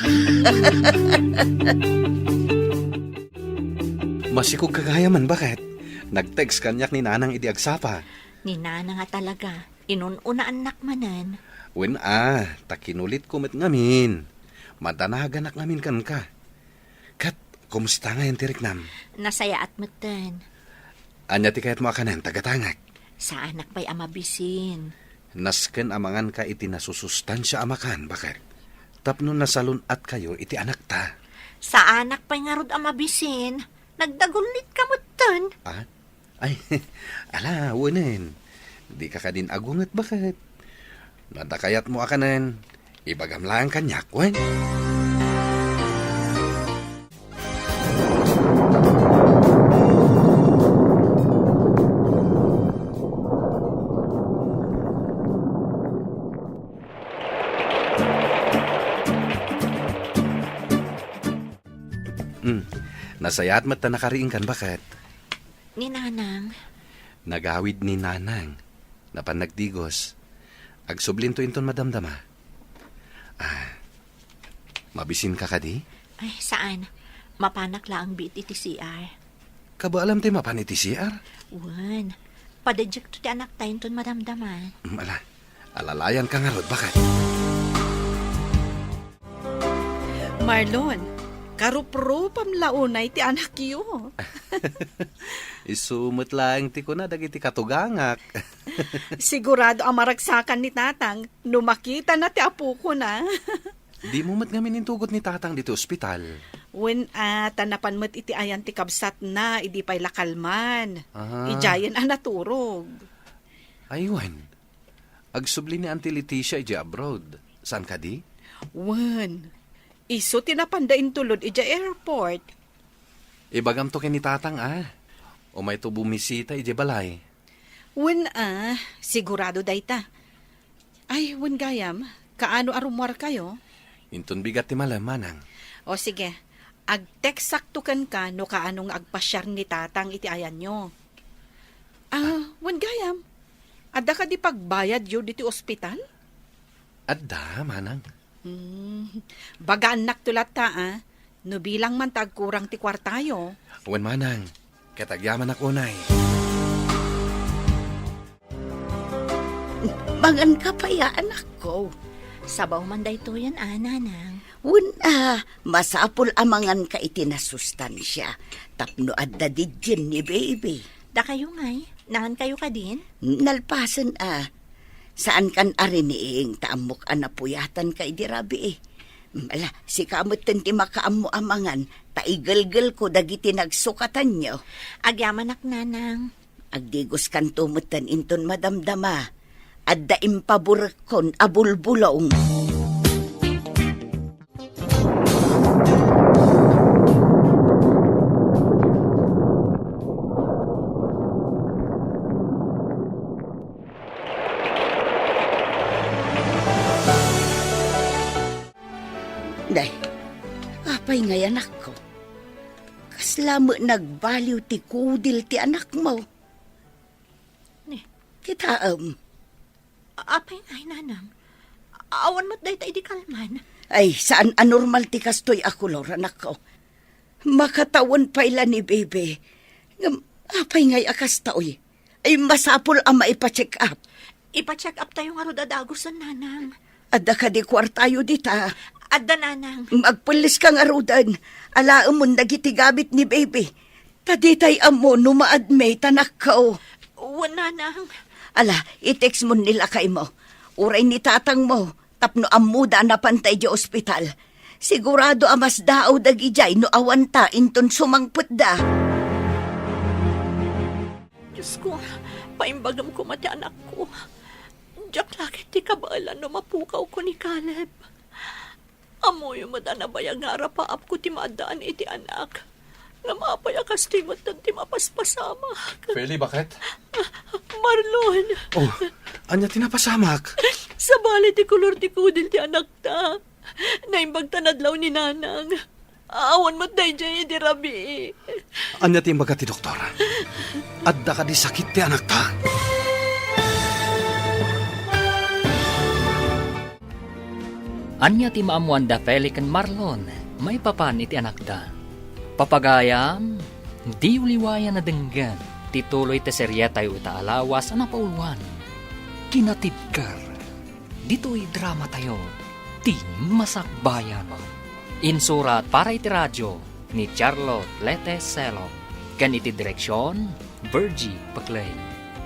Masikog kagayaman, bakit? Nag-text kanyak ni nanang idi agsapa. Ni Nana nga talaga. Inununa anak manan. Wen takinulit kumit ngamin. Madanagan ak ngamin kan ka. Kat, kumusta nga yung tiriknam? Nasaya at matan. Anya ti kayat mo akanan, tagatangak. Sa anak pa'y amabisin. Nasken amangan ka iti nasusustansya amakan, bakit? Tapno nasalun at kayo iti anak ta. Sa anak pa'y nga rod amabisin. Nagdagulit ka matan. Ay, ala, unin. Di ka ka din agungat, bakit? Nadakayat mo akanan, ibagam lang kanyak, wen. Nasayat mat ta nakariing kan, bakit? Ni Nanang. Nagawid ni nanang. Napan nagdigos. Agsublinto inton madamdama. Mabisin ka kadi? Ay, saan? Mapanak lang bit iti CR. Kaba alam tayo mapan iti CR? Wan. Padadyak to ti anak tayo inton madamdaman. Alalayan ka nga rod, bakit? Marlon, karupropam launay ti anak yo. Isumot lang ti ko na dagiti katugangak. Sigurado ang maragsakan ni tatang, numakita na ti apo ko na. Di mo mat ngamin intugot ni tatang dito ospital. When tanapan mo't iti ayan ti kabsat na, idi pa'y lakalman. Ijayan naturog. Aywan. Agsubli ni Auntie Leticia iji abroad. Saan ka di? Wan. Iso tinapandain tulod ija airport. Ibagam to kini tatang O may to bumisita iji balay. Wan sigurado dayta. Ay, wan gayam, kaano arumwar kayo? Inton bigat ti malam, manang. O sige, ag-text saktukan ka no kaanong agpasyar ni tatang iti ayan nyo. Wan gayam, adda ka di pagbayad yun diti ospital? Adda, manang. Bagaan naktulat ta, no bilang man tagkurang ti kwartayo. Wan manang, katagyaman ako nay. Mangan ka pa ya, anak ko. Sabaw man dayto yan, Nanang. Una, masapul amangan ka iti nasustansya. Tapno adda didyan ni baby. Da kayo ngay, nangan kayo ka din? Nalpasan Saan kan ariniing taamok anapuyatan ka idirabi Mala, si kamot ti makaam mo amangan, taigalgal ko dagiti nagsukatan nyo. Agyaman ak, Nanang. Agdigos kan tumutan inton madamdama. Adda impaburekon abulbulong. Day, apay ngay anak ko. Kaslamo nagbaliw ti kudil ti anak mo. Kitaam. Apay ngay, Nanang. Awan mo't dayta idi kalman. Ay, saan anormal ti kastoy ako, Lord, anak ko. Makatawan pa ila ni bebe. Apay ngay akas taoy. Ay, masapol ang maipacheck up. Ipacheck up tayo nga rodadagusan, Nanang. Adda ka di kwartayo dita. Adda, Nanang. Magpulis ka nga rodan. Alaam mo nagitigabit ni bebe. Taditay amo numaadme tanak ko. Nanang. Ala, i-text mo nila kay mo. Uray ni tatang mo, tapno amuda na pantay di ospital. Sigurado amas daaw dagijay no awanta inton sumangput da. Diyos ko, paimbagam ko mati anak ko. Diyak lakit ti kabalan no mapukaw ko ni Caleb. Amo yung madanabayag nga arapaap ko ti madaan iti anak. Nga mapayakas ti matan ti mapaspasama. Feli, bakit? Marlon, Oh, anya tinapasamak. sa bali ti kulor ti kudil ti anak ta. Naimbag tanadlaw ni nanang. Awan mo't day dyan di rabi. Anya timbaga ti doktor. Adda ka di sakit ti anak ta. Anya ti maamuan da Feli ken Marlon, may papan iti anak da. Papagayam, di uliwayan na denggan, tituloy te serye tayo itaalawas na pauluan. Kinatibkar, dito'y drama tayo, ti masakbayan. Insurat para iti radyo ni Charlotte Lete Selo, kan iti direksyon, Virgie Paclay.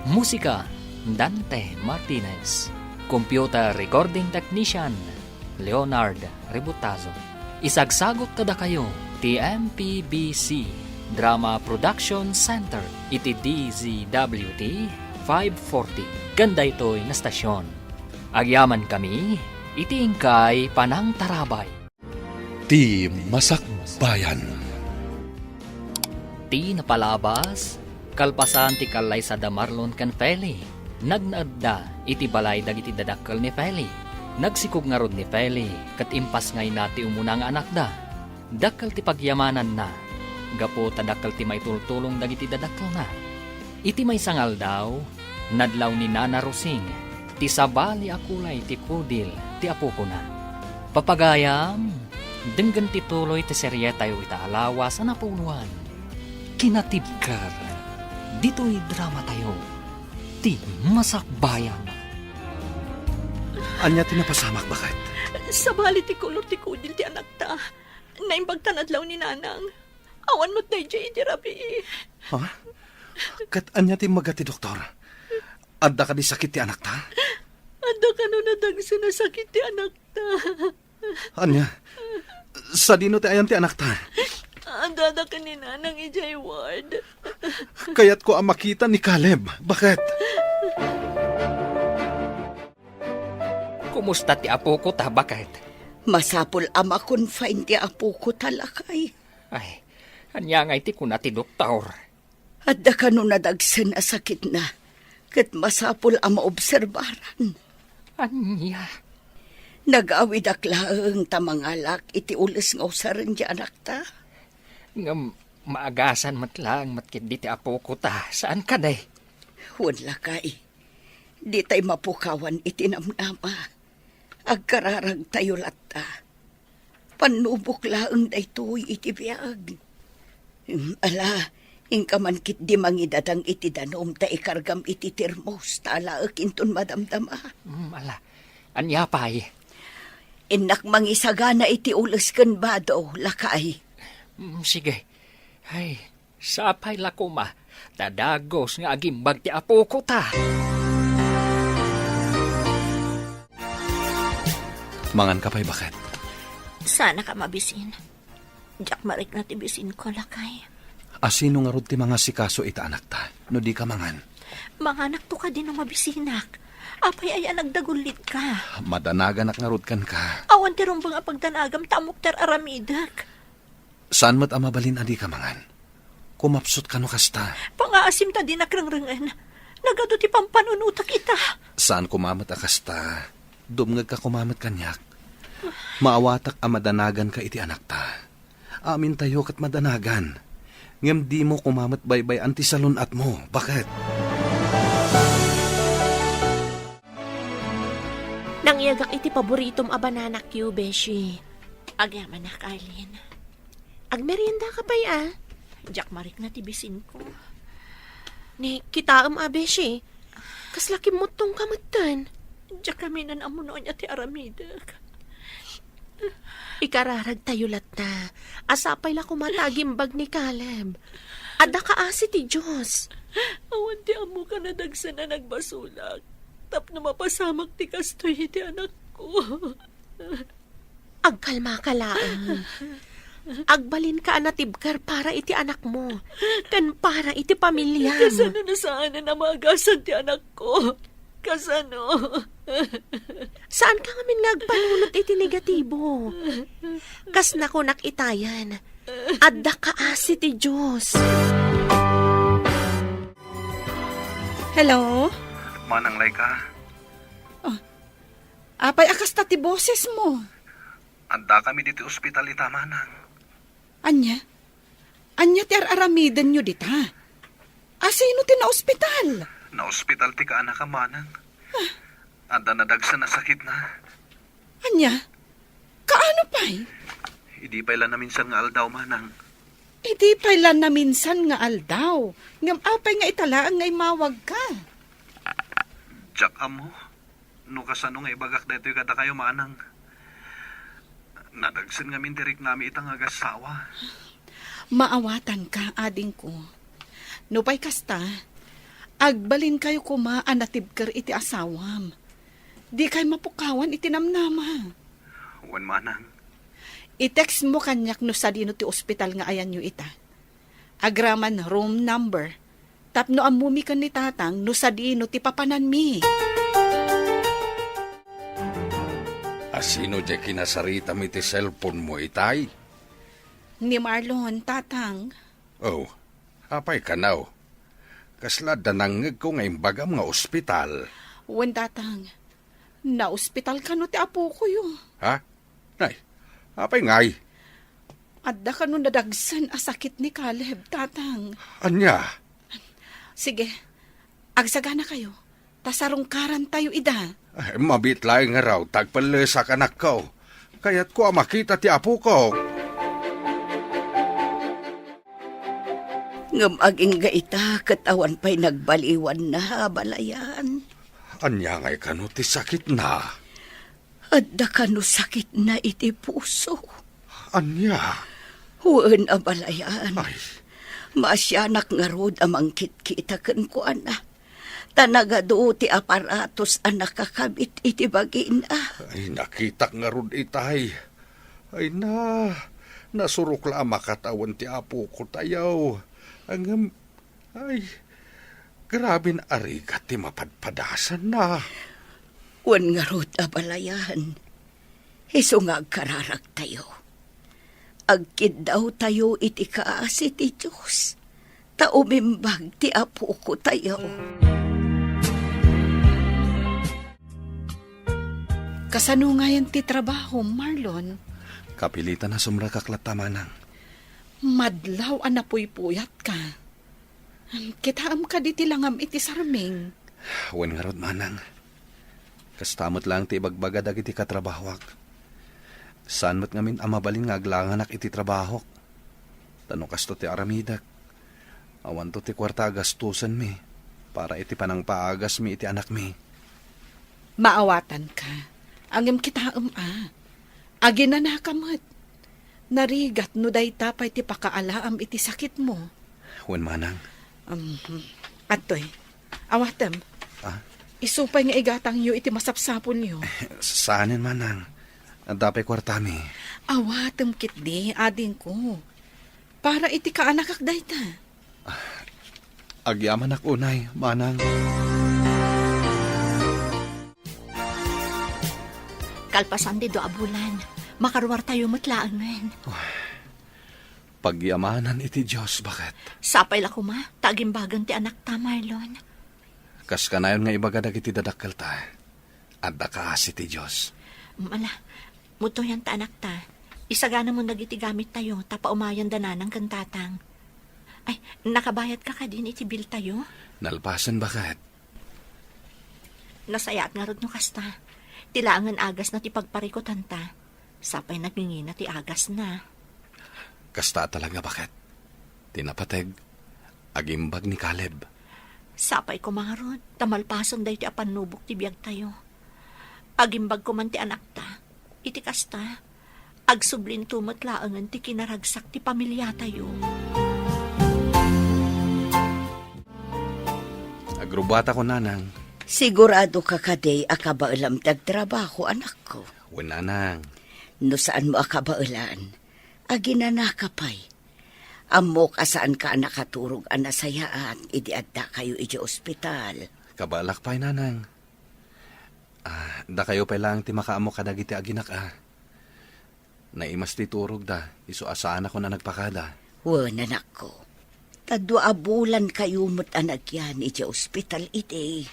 Musika, Dante Martinez. Computer Recording Technician, Leonard Rebutazo. Isagsagot kada kayo ti MPBC Drama Production Center iti DZWT 540 ganda ito'y na stasyon. Agyaman kami iti ingkay Panang Tarabay. Ti masakbayan. Ti napalabas kalpasan ti kalay sa da Marlon kan Feli. Nagnaadda iti balay dagiti dadakkel ni Feli. Nagsikog nga rod ni Feli, kat impas ngay nati umuna nga anak da. Dakkel ti pagyamanan na, gapo tadakkel ti may tultulong dagiti dadakkel na. Iti may sangal daw, nadlaw ni Nana Rosing, ti sabali akulay ti kudil, ti apo ko na. Papagayam, denggan ti tuloy ti serye tayo itaalawa sa napuluan. Kinatibkar, dito'y drama tayo, ti masakbayan. Anya tinapasamak, bakit? Sa bali ti kulor ti kudil ti anak ta. Naimbag tanadlaw ni nanang. Awan mo't day dyan di rabi. Ha? Kat anya ti magati doktor. Adda ka di sakit ti anak ta? Anda ka no nadagsa na sakit ti anak ta. Anya? Sa dino ti ayan ti anak ta? Anda ka ni nanang ijay ward. Kaya't ko ang makita ni Caleb. Bakit? Kumusta ti apo ko ta, bakit? Masapol ama confine ti apo ko talakay. Ay, anya nga iti kuna ti doktor. Adda ka no nadagsan na sakit na. Kat masapol ama obserbaran. Anya? Nag-awid aklaang tamangalak iti ulis nga usaran di anak ta. Nga maagasan matlang matkit di ti apo ko ta. Saan ka day? Wala kay. Di tay mapukawan iti namnama. Agkararag tayo latta. Panubok laang daytoy iti biyag. Ala, ingkaman kit di mangidadang iti danom ta ikargam iti termos ta alaak inton madamdama. Ala, anya pay? Inak mangisagana iti ulos ken bado, lakay. Sige. Ay, sapay lakuma. Tadagos nga agimbag ti apo ko ta. Mangan ka pa'y bakit? Sana ka mabisin. Jack marik na tibisin ko lakay. Asino nga rod ti mga sikaso ita anak ta? No di ka mangan. Mga anak to ka din ang mabisinak. Apay ay nagdagulit ka. Madanagan nga rod kan ka. Awan ti rumbang apagdanagam tamok ter aramidak. Saan mo't amabalin adi ka mangan? Kumapsot ka no kasta. Pangaasim ta din nakrangrangan. Nagado ti pampanunutak ita. Saan kumamat akasta? Dumngag ka kumamat kanyak. Maawatak a madanagan ka iti anak ta. Amin tayo kat madanagan. Ngem di mo kumamat baybay anti salon at mo. Bakit? Nangyagak iti paboritom a bananak yu, Beshi. Agyaman na, Carlin. Agmerienda ka pa'y Jack marik na tibisin ko. Ni kitaam a, Beshi. Kaslaki mo tong kamatan. Jack kami nan amunon niya ti aramidak. Ikararag tayo latta. Asapay la kumatagimbag ni Caleb. Ada ka asi ti Diyos. Awan ti amo ka na dagsa na nagbasulak. Tap na mapasamak ti kastoy ti anak ko. Agkalma ka lang. Agbalin ka anatibkar para iti anak mo. Kan para iti pamilya mo. Kasano na saan na namagasan ti anak ko? Kasano? Saan ka ngamin ngagpanunot iti negatibo? Kas na ko nakitayan. Adda ka asi ti Diyos. Hello? Manang Laika, Apay akas ta ti boses mo. anda kami dito ospital ita, manang. Anya? Anya ti aramiden nyo dita? Asino ti na ospital? Na ospital ti ka anak ka, manang. Anda nadagsa na sakit na. Anya? Kaano pa'y? Hindi pa ilan na minsan nga aldaw, manang. Idi pala na minsan nga aldaw. Ngam apay nga italaang nga imawag ka. Jack amo, no kasano nga ibagak dito yung kada kayo, manang. Nadagsan nga mintirik nami itang agasawa. Maawatan ka, ading ko. Nupay kasta, agbalin kayo kumaan na tibker iti asawam. Di kay mapukawan iti namnama. Wan, manang. I-text mo kanyak no sa dino ti ospital nga ayan nyo ita. Agraman room number. Tapno amumi kan ni tatang no sa dino ti papanan mi. Asino di kinasarita mi ti cellphone mo itay? Ni Marlon, tatang. Oh, apay ka now. Kasla danangag ko nga imbagam nga ospital. Wen tatang, na ospital ka no ti apo ko yo. Ha? Nay, apay ngay. Adda ka no nadagsan a sakit ni Caleb, tatang. Anya? Sige, agsagana kayo. Tasarungkaran tayo ida. Ay, mabitlaing nga raw, tagpalesak anak ko. Kaya't ko makita ti apo ko. Ngam aging gaita, katawan pa'y nagbaliwan na balayan. Anya ngay kano ti sakit na. Adda ka no sakit na iti puso. Anya? Huwag a balayan. Ay, Masyanak nga rod amang kitkita kan ko, ana. Tanagado ti aparatos anak kakabit iti bagin ay nakita nga rod itay. Ay na, nasurok la makatawan ti apo ko tayaw. Ang, ay, grabe na arigat ti mapadpadasan na. Wan nga rod abalayan. Iso nga agkararag tayo. Agkid daw tayo iti kaasi ti Diyos. Taumimbag ti apo ko tayo. Kasano nga yan ti trabaho, Marlon? Kapilitan na sumrakaklat manang. Madlaw anapoy-puyat ka. Kitaam ka di tilangam iti sarming. Wan nga rod, manang. Kastamot lang ti ibagbagad iti katrabahwak. Saan mo't ngamin amabalin nga aglanganak iti trabahok. Tanong kasto ti aramidak. Awan to ti kwarta gastusan mi. Para iti panang paagas mi iti anak mi. Maawatan ka. Angem kitaam Agin na nakamot. Narigat no day tapay ti pakaalaam iti sakit mo. Wan, manang. Atoy, awatem. Isupay nga igatang yu iti masapsapon yu. Saanin, manang? Dapay kwarta mi. Awatem kitdi, ading ko. Para iti kaanak akday ta. Agyaman ak unay, manang. Kalpasan di do abulan. Makaruwar tayo matlaangan. Pagyamanan iti Diyos, bakit? Sapay la kuma, tagimbagan ti anak ta, Marlon. Kas kanayon nga ibagadag iti dadakkel ta. Adda ka si ti Diyos. Mala, muto yan ta anak ta. Isagana mo nagiti gamit tayo, tapa umayan dananang kantatang. Ay, nakabayad ka ka din iti bill tayo? Nalpasan, bakit? Nasayat nga rod no kasta. Tilaangan agas na ti pagparikutan ta. Sapay nagingin na ti agas na. Kasta talaga, bakit? Tinapateg. Agimbag ni Caleb. Sapay ko mga rod, tamalpasan day ti apanubok ti biyag tayo. Agimbag ko man ti anak ta. Iti kasta. Agsublin tumatlaangan ti kinaragsak ti pamilya tayo. Agrubata ko, nanang. Sigurado ka kaday akabaalam tagtrabaho, anak ko. Nanang. No saan mo akabaalan? Aginana ka pa'y. Amok asaan ka nakaturog anasayaan, idi adda kayo iti ospital. Kabalak pa'y, nanang. Da kayo pa lang ti makaamo kadagiti aginak Naimas ti turog da, iso asaan ako na nagpakada. Wan, anak ko. Tadwa bulan kayo mo't anak yan iti ospital iti.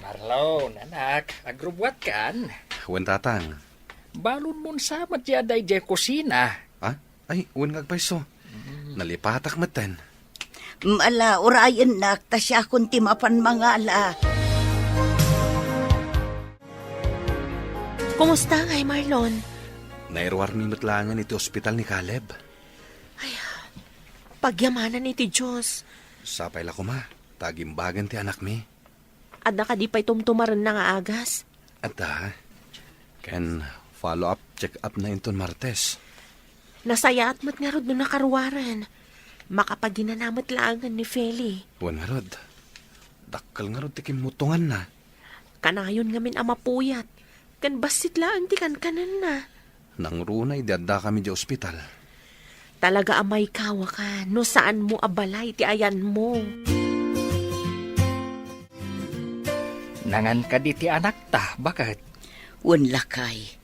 Marlon, anak, agrubwat kan? Wan tatang. Balon mo sa matyaday di kusina. Ay, wan ngagpaiso. Nalipatak matan. Mala, orayan nak, tasya kung timapan mangala. Kumusta nga, Marlon? Nairwar mi matlangan iti ospital ni Caleb. Pagyamanan iti Diyos. Sapay la ko ma, tagimbagan ti anak mi. Adda ka di pa'y tumtumaran na nga agas. At can follow up, check up na inton Martes. Nasaya at mat nga rod no nakaruwaran. Makapaginanamot laangan ni Feli. Wan nga rod. Dakkal nga rod ti kimutungan na. Kanayon nga min amapuyat. Kan basit lang ti kanan na. Nang runay, diadda kami di ospital. Talaga amay kawa ka. No saan mo abalay ti ayan mo. Nangan ka di ti anak ta, bakit? Wan lakay,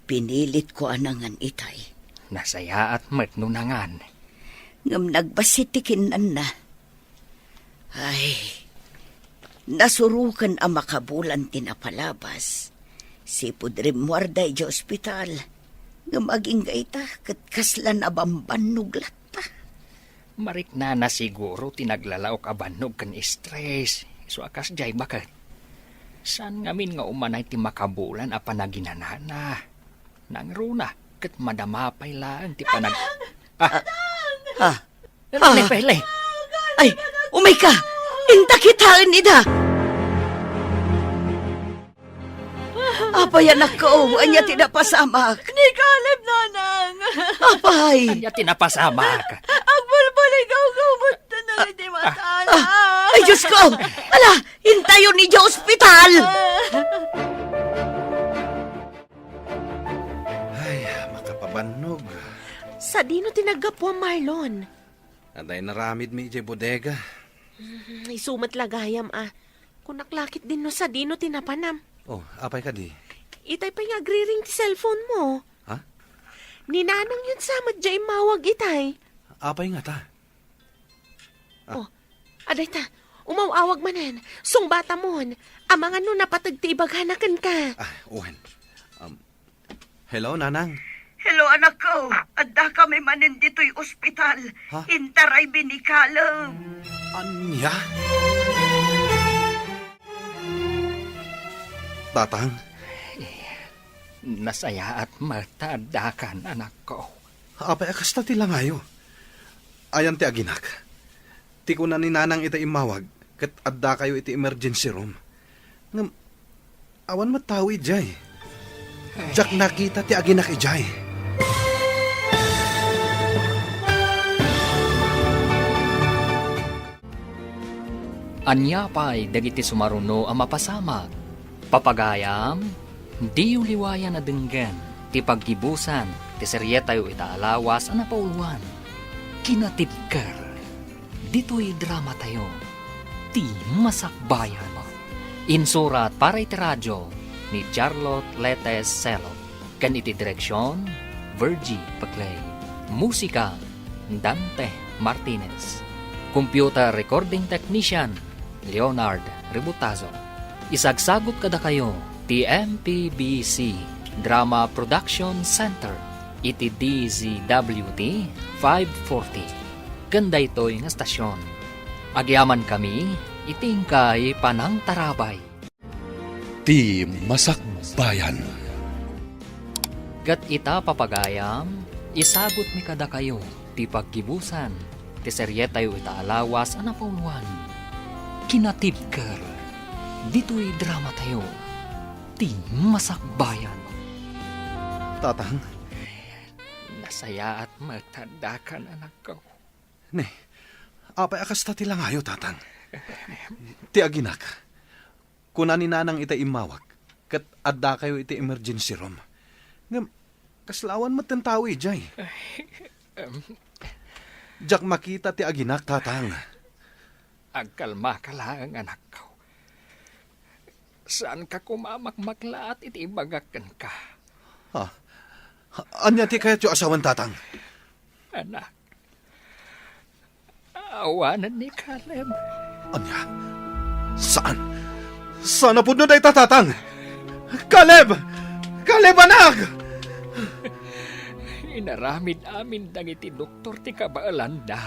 pinilit ko anangan itay. Nasaya at mat no nangan. Ngam nagbasitikin na. Ay, nasurukan ang makabulan tinapalabas. Si Pudrim Muarday di ospital. Ngam aging gaita, katkaslan abamban nuglat ta. Marik na siguro tinaglalaok abanog kan stress. So akas jay bakit? Saan ngamin nga umanay ti makabulan a panaginanana? Nang runa, kat madamapay lang ti panag... Pele. Ay, umay ka! Inta kitaan ida! Apay anak ko, anya tinapasamak. Ni Caleb, nanang. Apay! Kanya tinapasamak. Ang bulbulay gaw-gawbot na nang hindi matala. Ay, Diyos ko! Ala, hintayo ni Diyos ospital! Ay, makapabanog. Sa dino tinagapwa, Marlon? Aday naramid mi iti bodega. Ay, sumat lagayam Kunaklakit din no sa dino tinapanam. Oh, apay ka di? Itay pa yung agri-ring ti cellphone mo. Ha? Ninanang yun samat dya mawag itay. Apay nga ta. Aday ta, umawawag manan. Sung bata mon, amang ano napatag ti ibaghanakan ka. Uwan. Hello, nanang. Hello, anak ko. Adda kami manin dito'y ospital. Ha? Intaray binikalam. Anya? Tatang, Nasaya at matadakan, anak ko. apay akas ta ti langayo. Ayan ti aginak. Ti ko na ni nanang ita imawag, kat adda kayo iti emergency room. Ngam, awan matawi jay. Jak nakita ti aginak ijay. Anya pa'y dagiti sumaruno ang mapasamak. Papagayam, di uliwayan na denggan, ti paggibusan, ti seryetayo itaalawas ang napauluan. Kinatibkar, dito'y drama tayo, ti masakbayan. Insurat para iti radyo ni Charlotte Letes Celo. Kan iti direksyon, Virgie Paclay. Musika, Dante Martinez. Computer recording technician, Leonard Ributazo. Isagsagot kada kayo, TMPBC Drama Production Center, iti DZWT 540. Ganda ito'y nga stasyon. Agyaman kami, itingkay panang tarabay. Ti Masakbayan. Gat ita papagayam, isagot mi kada kayo, ti paggibusan, ti seryetayo itaalawas ang napauluan. Kinatibkar, dito'y drama tayo, ti masakbayan. Tatang, Nasaya at matadakan, anak ko. ne, apay akas ta ti langayo, tatang. Ti aginak, kuna ni nanang ita imawag, kat adda kayo iti emergency room. Ngam, kaslawan matantawi, jay. Jak makita ti aginak, tatang. Agkalma ka lang, anak ko. saan ka kumamakmakla at iti ibagakan ka. Anya ti kayat yung asawan tatang? Anak, awanan ni Caleb. Anya? Saan? Saan na po na day tatang? Caleb! Caleb, anak! Inaramid amin dang iti doktor ti kabaalanda.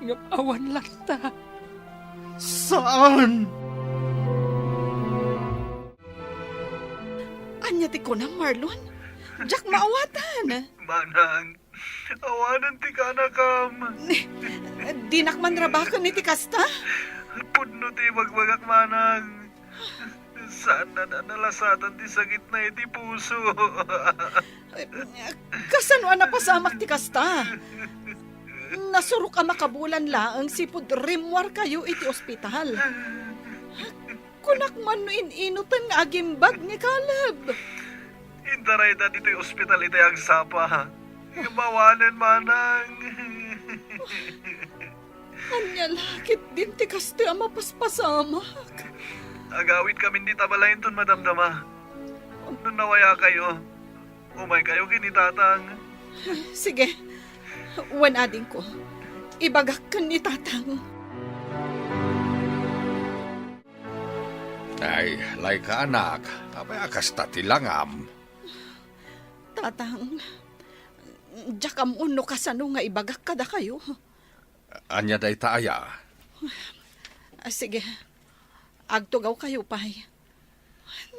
Ngam awan lang ta. Saan? Anya ti ko na, Marlon? Jack, maawatan. Manang, awanan ti ka na kam. Di nakman rabakan ni ti kasta? Pudno ti magbagak manang. Saan na nalasatan ti sakit na iti puso? Kasano na pasamak ti kasta? Nasurok ka makabulan laang sipud rimwar kayo iti ospital. Kunak man no ininutan nga agimbag ni Caleb. Intaray da dito'y ospital iti agsapa. Imawanan manang. Anya lakit din ti kasta ang mapaspasamak. Agawit kami di tabalayin ton madamdama. Nung nawaya kayo, umay kayo kinitatang. Sige, wanading ko. Ibagak ka ni tatang. Ay, lay ka anak, tapay akas tatilangam. Tatang, jakam uno kasano nga ibagak kada kayo. Anya day taaya. Sige, agtugaw kayo pay.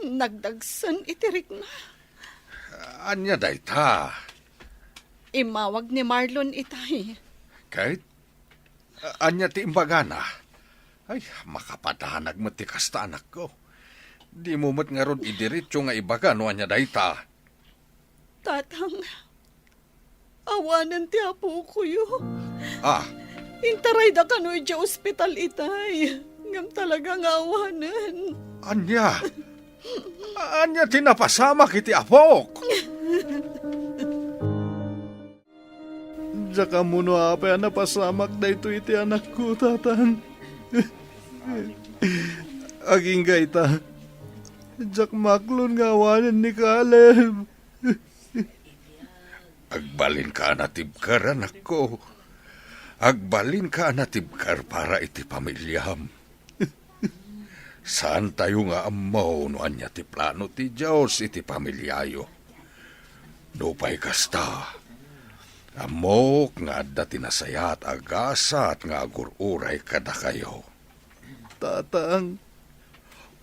Nagdagsan itirik na. Anya day ta. Imawag ni Marlon itay. Kahit, anya ti imbagana. Ay, makapadanag mo ti kasta anak ko. Di mo mat nga ron idiritso nga ibaga no anya day ta. Tatang, awanan ti apo ko yo. Intaray da ka no iti ospital itay. Ngam talagang awanan. Anya? Anya tinapasama kiti apok? Diyan ka muna apay napasamak na ito iti anak ko, tatang. Aging gaita. Diyan maklon nga awanan ni Caleb. Agbalin ka natibkar, anak ko. Agbalin ka natibkar para iti pamilyam. Saan tayo nga amaw no anya ti plano ti Diyos iti pamilyayo. Nupay kasta. Amok nga adda tinasayat agasat nga agururay kada kayo. Tatang.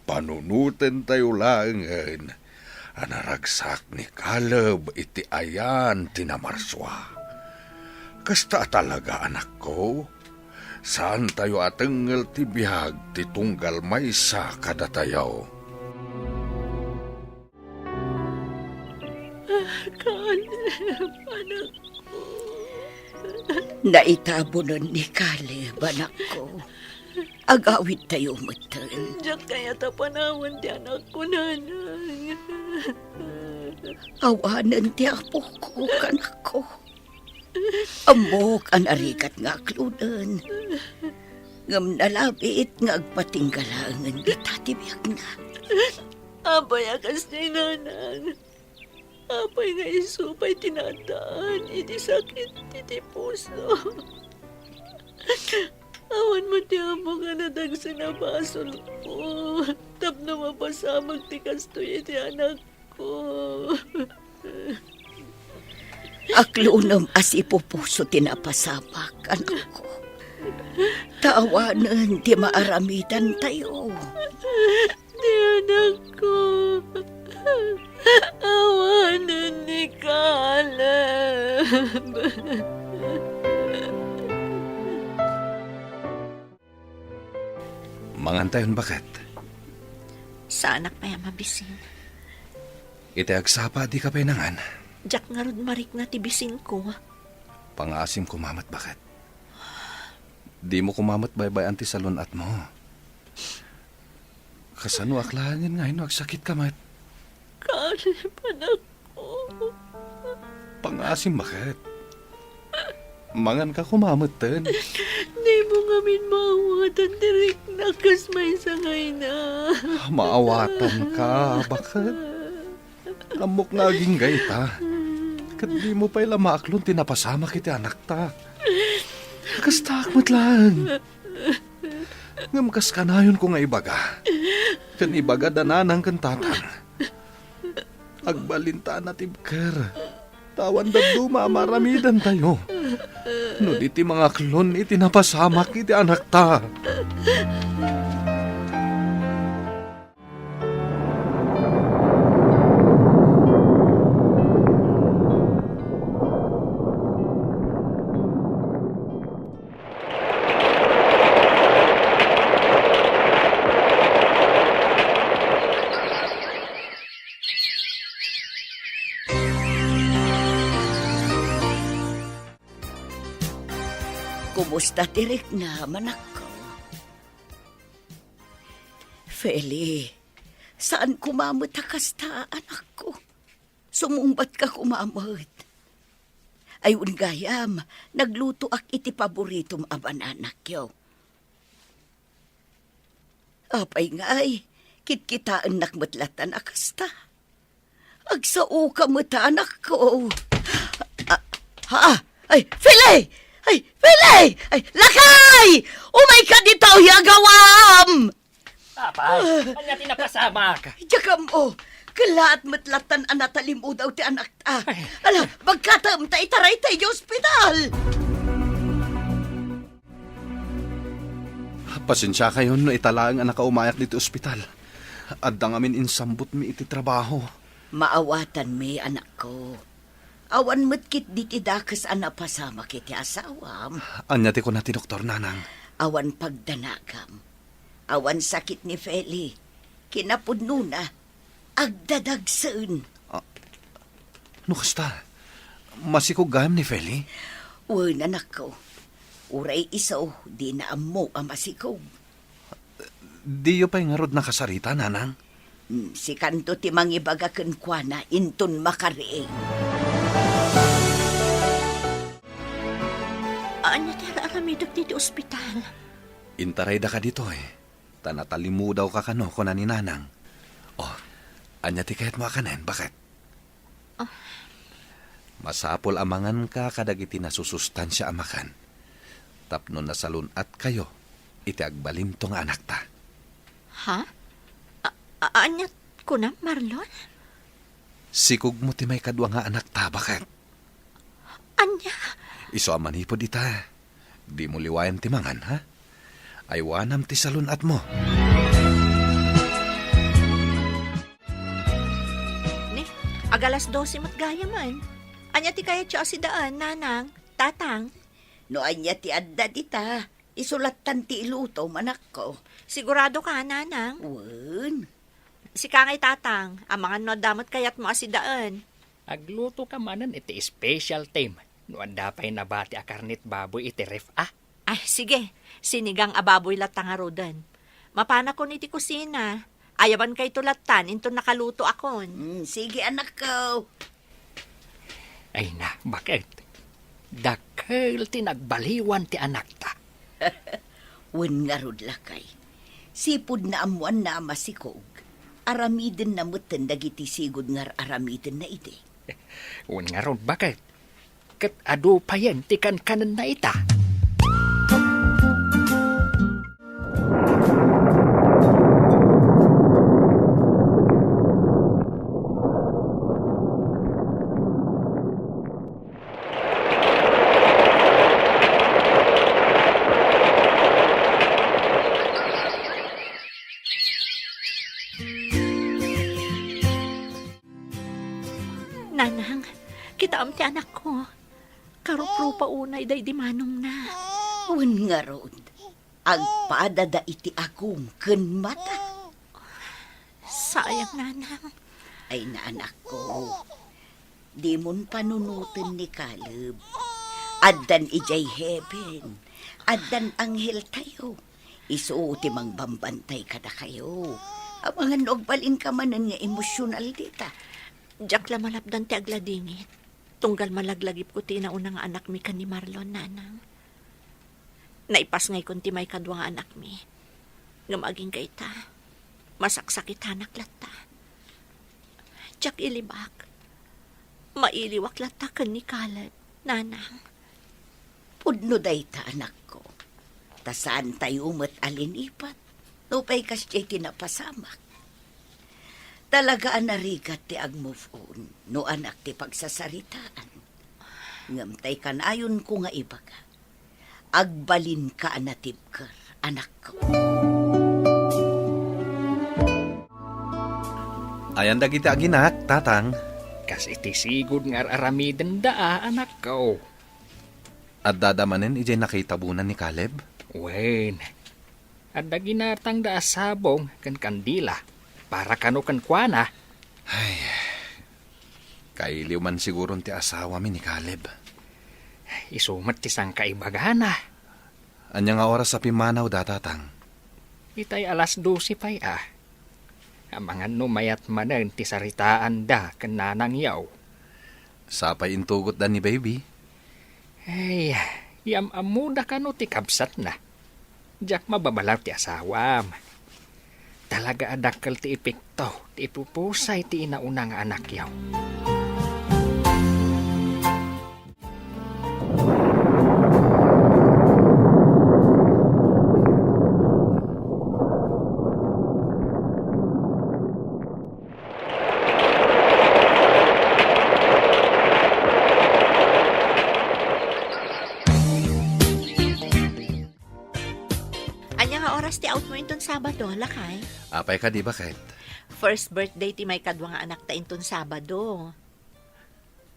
Panunuten tayo langan. Anaragsak ni Caleb iti ayan tinamarswa. Kasta talaga anak ko. Saan tayo atengel ti bihag ti tunggal maysa kada tayo. Caleb, anak ko. Naitabunan ni Caleb, anak ko. Agawid tayo matan. Diyak kaya tapanawan ti anak ko, nanang. Awanan ti apo ko, kanak ko. Amok ang arikat nga aklunan. Ngam nalabit nga agpatinggalangan bitatibiyag na. Apay akas ni nanang. Apay nga isupay tinataan. Iti sakit, iti puso. Awan mo ti amo nga nadagsa na basol ko. Tapno mapasamag ti kastoy iti anak ko. Aklunam as ipupuso tinapasapak, anak ko. Taawanan ti maaramitan tayo. Ti anak ko. Awanan ni Caleb. Mangantayon bakit? Sa anak pa yung mabisin. Iti agsapa di ka pinangan. Jack nga rod marik na tibisin ko. Pangasim kumamat bakit? Di mo kumamat baybay anti salon at mo. Kasano aklahanin nga agsakit ka mat. Caleb, anak ko. Pangasim bakit? Mangan ka kumamat ten. Di Di mo ngamin maawatan direk nakas may sangay na. Maawatan ka, bakit? Lamok naging gayta. Kat di mo pa'y lamaklon, tinapasama kiti anak ta. Kastakmat lang. Ngamkas ka na yun ko nga ibaga. Kan ibaga dananang kan tatang. Agbalinta na tibker. Tawan daduma maramidan tayo. No diti mga klon iti napasamak iti anak ta. Kumusta tirik na, manak ko? Feli, saan kumamot kasta, anak ko? Sumumbat ka kumamot. Ayun gayam, nagluto ak iti paboritom aban anak yo. Apay ngay, kitkitaan nakmatlatan akasta. Agsao ka mata, anak ko. Ay, Feli! Ay, Pele! Ay, lakay! Umay ka dito, yagawam! Apay, anya tinapasama ka. Diyaga mo, kalaat matlatan anatalim o daw ti anak ta. Ala, magkatam ta itaray tayo ospital. Pasensya kayo no italaang anak ka umayak dito ospital. Adda ngamin insambot mi iti trabaho. Maawatan mi, anak ko. Awan matkit di ti dakas anapasama kiti asawam. Anya ti ko na ti Doktor Nanang. Awan pagdanagam. Awan sakit ni Feli. Kinapudno na. Agdadagsan. No kasta, masikog gayam ni Feli? Uwan, anak ko. Uray isaw, di na amo ang masikog. Di yo pa'y ngarod na kasarita, Nanang? Si kanto ti mangibagakan kwa na inton makariing. Anya ti aramidok dito ospital. Intaray da ka dito Tanatalimu daw ka kano ko na ni Nanang. Anya ti kahit makanen, bakit? Masapol amangan ka kadagiti nasusustansya amakan. Tapno nasalun at kayo, iti agbalim to nga anak ta. Ha? Anya ko na, Marlon? Sikog mo ti may kadwa nga anak ta, bakit? Anya? Iso amanipod ita. Di mo liwayan ti mangan, ha? Aywanam ti salun at mo. Ni, agalas 12 mat gaya man. Anya ti kaya siya asidaan, Nanang, Tatang. No anya ti adda dita, isulatan ti iluto manak ko. Sigurado ka, Nanang? Wen. Si Kangay Tatang, ang mga no damot kayat mo asidaan. Agluto ka manan iti special time. No anda pa'y nabati a karnit baboy iti ref Ay, sige. Sinigang ababoy latang arudan. Mapana ko niti kusina. Ayaban kay tulatan, into nakaluto akon. Sige, anak ko. Ay na, bakit? Dakkel tinagbaliwan ti anak ta. Wen nga rod lakay. Sipod na amuan na masikog. Aramiden na mutan dagiti sigod nga aramiden na iti. Wen nga ron, bakit? Kat ado pa yan, tikan kanan na ita. Nanang, kita ti anak ko. Karupro pa unay day di manong na. Wen nga rod. Agpadada iti akong ken mata. Sayang, Nanang. Ay na anak ko. Di mon panunutin ni Caleb. Addan ijay heaven. Addan anghel tayo. Isuuti mang bambantay kada kayo. Abangan og balin ka manan nga emosyonal dita. Diyak la malapdan ti agladingit. Tunggal malaglagip ko ti naunang anak mi ka ni Marlon, Nanang. Naipas ngay kunti may kadwa nga anak mi. Nga maging kay ta. Masaksakit hanak lata. Tsak ilibak. Mailiwak lata kan ni Caleb, nanang. Pudno day ta, anak ko. Ta saan tayo umat alinipat? Nupay kas jay tinapasamak. Talagaan narigat ti ag-move on. No anak ti pagsasaritaan. Ngamtay kan ayon ko nga ibaga. Agbalin ka anatibker, anak ko. Ayan dagiti aginak, tatang. Kas iti sigod nga aramiden daa, anak ko. At dadamanin ijay nakitabunan ni Caleb. Wen, at ginatang da sabong kan kandila para kano kan kuana. Ay, kailiw man siguro ti asawa mi ni Caleb. Isumat ti sang kaibagana. Anya nga oras sa pimanaw da, tatang. Itay alas 12 pay ah. Amangan no mayat manen ti saritaan da kan nanang yaw. Sapay intugot da ni baby. Ay, amuda ka no ti kabsat na. Diyak mababalaw ti asawam. Talaga adakkel ti epekto, ti ipupusay ti inauna nga anak yaw. Anya nga oras ti out mo inton Sabado, lakay? Apay ka di ba, Kate? First birthday ti may kadwa nga anak ta inton Sabado.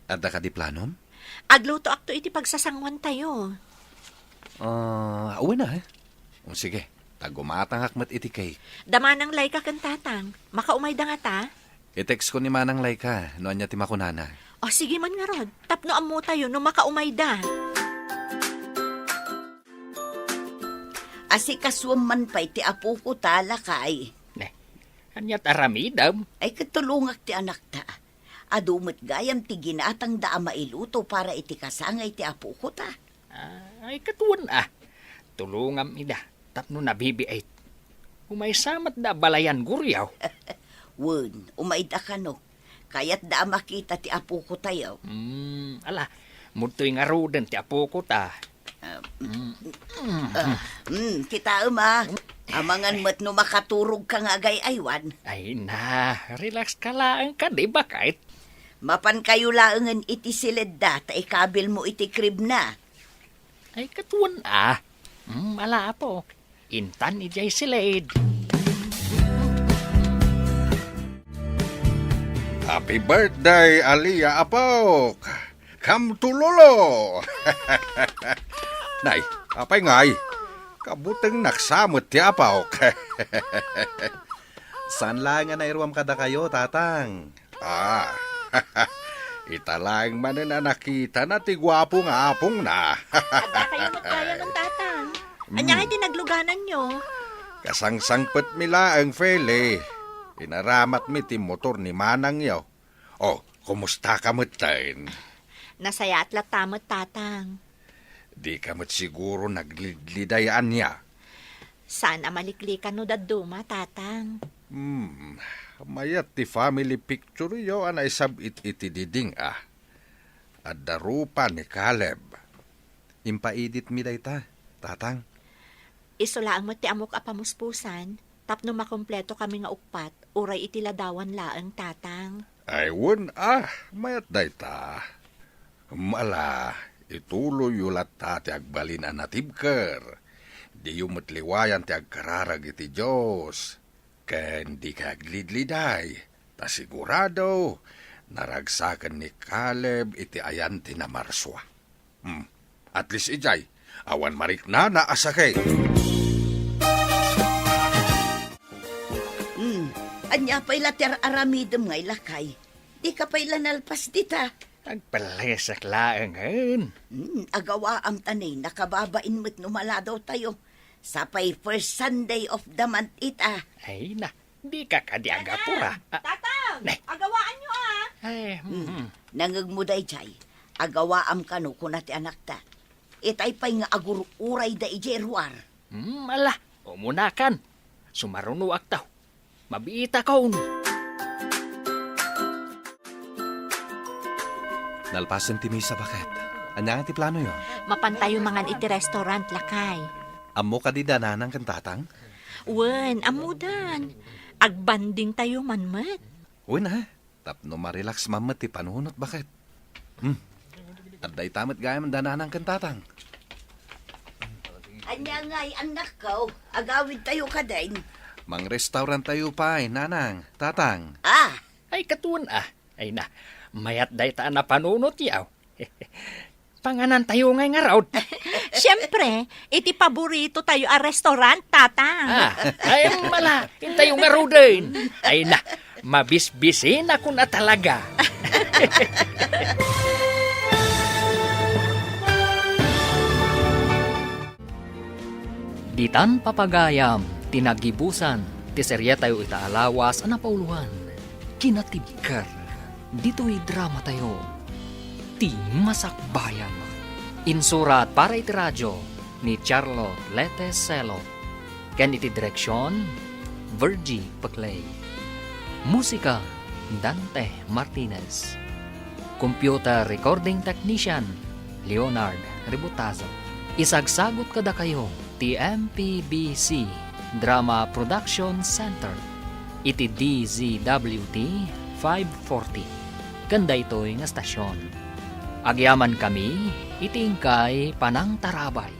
Adda ka di planom? Agluto akto iti pagsasangwan tayo. Uwi na, eh. O sige, tagumatang akmat iti cake. Damanang lay ka kan tatang. Makaumay da nga ta? I-text ko ni Manang Laika, noan niya ti makunana. O sige man nga rod. Tapno amo tayo no makaumay da. Asikaswam man pa'y ti apo ko talakay. Anyat aramidam. Ay katulungak ti anak ta. Adumot gayam ti ginatang da mailuto para iti kasangay ti apo ko ta. Ay katuan ah. Tulungam ida. Tapno nabibiait. Umaysamat da balayan guryaw. Wen, umaida ka no. Kaya't da makita ti apo ko tayo. Ala, mutoy nga roden ti apo ko ta. Kita ama. Amangan mo't no makaturog ka nga gayaywan. Ay na, relax ka lang ka, di ba kahit? Mapan kayo laangan iti silid da, ta ikabil mo iti krib na. Ay katuan ah. Ala po. Intan ijay silid. Happy birthday, Aliyah Apok! Come to Lolo! Nay, apay ngay? Kabuteng naksamot ti Apok. Saan lang nga nairuam kada kayo, tatang? Italaing manin na nakita na ti gwapo nga apong na. Ada kayo mataya ng tatang. Anya nga tinagluganan nyo. Kasangsangpet mila ang fele. Inaramat mi ti motor ni Manang yaw. Oh, kumusta ka mutain? Nasaya at latamot tatang. Di ka mat siguro naglidlidayan niya. Saan amaliklikan no daduma, tatang? Mayat ti family picture yo anay sabit iti diding ah. At darupa ni Caleb. Impaidit mi dayta, tatang. Isulaang mo ti amok apamuspusan, tapno makompleto kami nga ukpat, uray iti ladawan laang tatang. Ay mayat dayta. Mala, ituloy yulat ta ti agbalin anatibker. Di yumatliwayan ti agkararag iti Diyos. Ken di ka aglidliday. Ta sigurado, naragsakan ni Caleb iti ayan ti na marswa. At least ijay, awan marik na naasakay. Anya pa'y later aramidem ngay lakay. Di ka pa'y lanalpas dita. Agpalesak laangan. Agawa ang tanay, nakababain mo't numaladaw tayo. Sapay first Sunday of the month ita. Ay na, di ka kadiaga pura. Tatang! Agawaan nyo Ay, Nangagmuday jay. Agawaam ka no kunati anak ta. Itay pa'y nga agururay da ijeruar. Ala, umunakan. Sumaruno aktaw. Mabiita ka Nalpasan ti Misa bakit? Anya nga ti plano yon? Mapantayo mangan iti restaurant lakay. Amo ka di dananang kantatang? Wen, amudan. Agbanding tayo manmet. Uy na, tapno marelax mamat ti panunot bakit? Aday tamat gaya man dananang kantatang. Anya nga'y anak ko, agawid tayo ka din. Mang restaurant tayo pa nanang, tatang. Ay katuan Ay na, mayat day taan na panunot yaw. Panganan tayo ngay nga raw. Siyempre, iti paborito tayo a restaurant, tatang. Ay mala, tayo nga raw din. Ay na, mabisbisin ako na talaga. Ditan papagayam, tinagibusan, ti serye tayo itaalawas na pauluan. Kinatibkar, dito'y drama tayo. Ti Masakbayan. Insurat para iti radyo ni Charlo Leteselo. Ken iti direksyon, Virgie Paclay. Musika, Dante Martinez. Computer recording technician, Leonard Ributazo. Isagsagot kada kayo, ti MPBC Drama Production Center. Iti DZWT 540. Ganda ito'y nga stasyon. Agyaman kami, itingkay Panang Tarabay.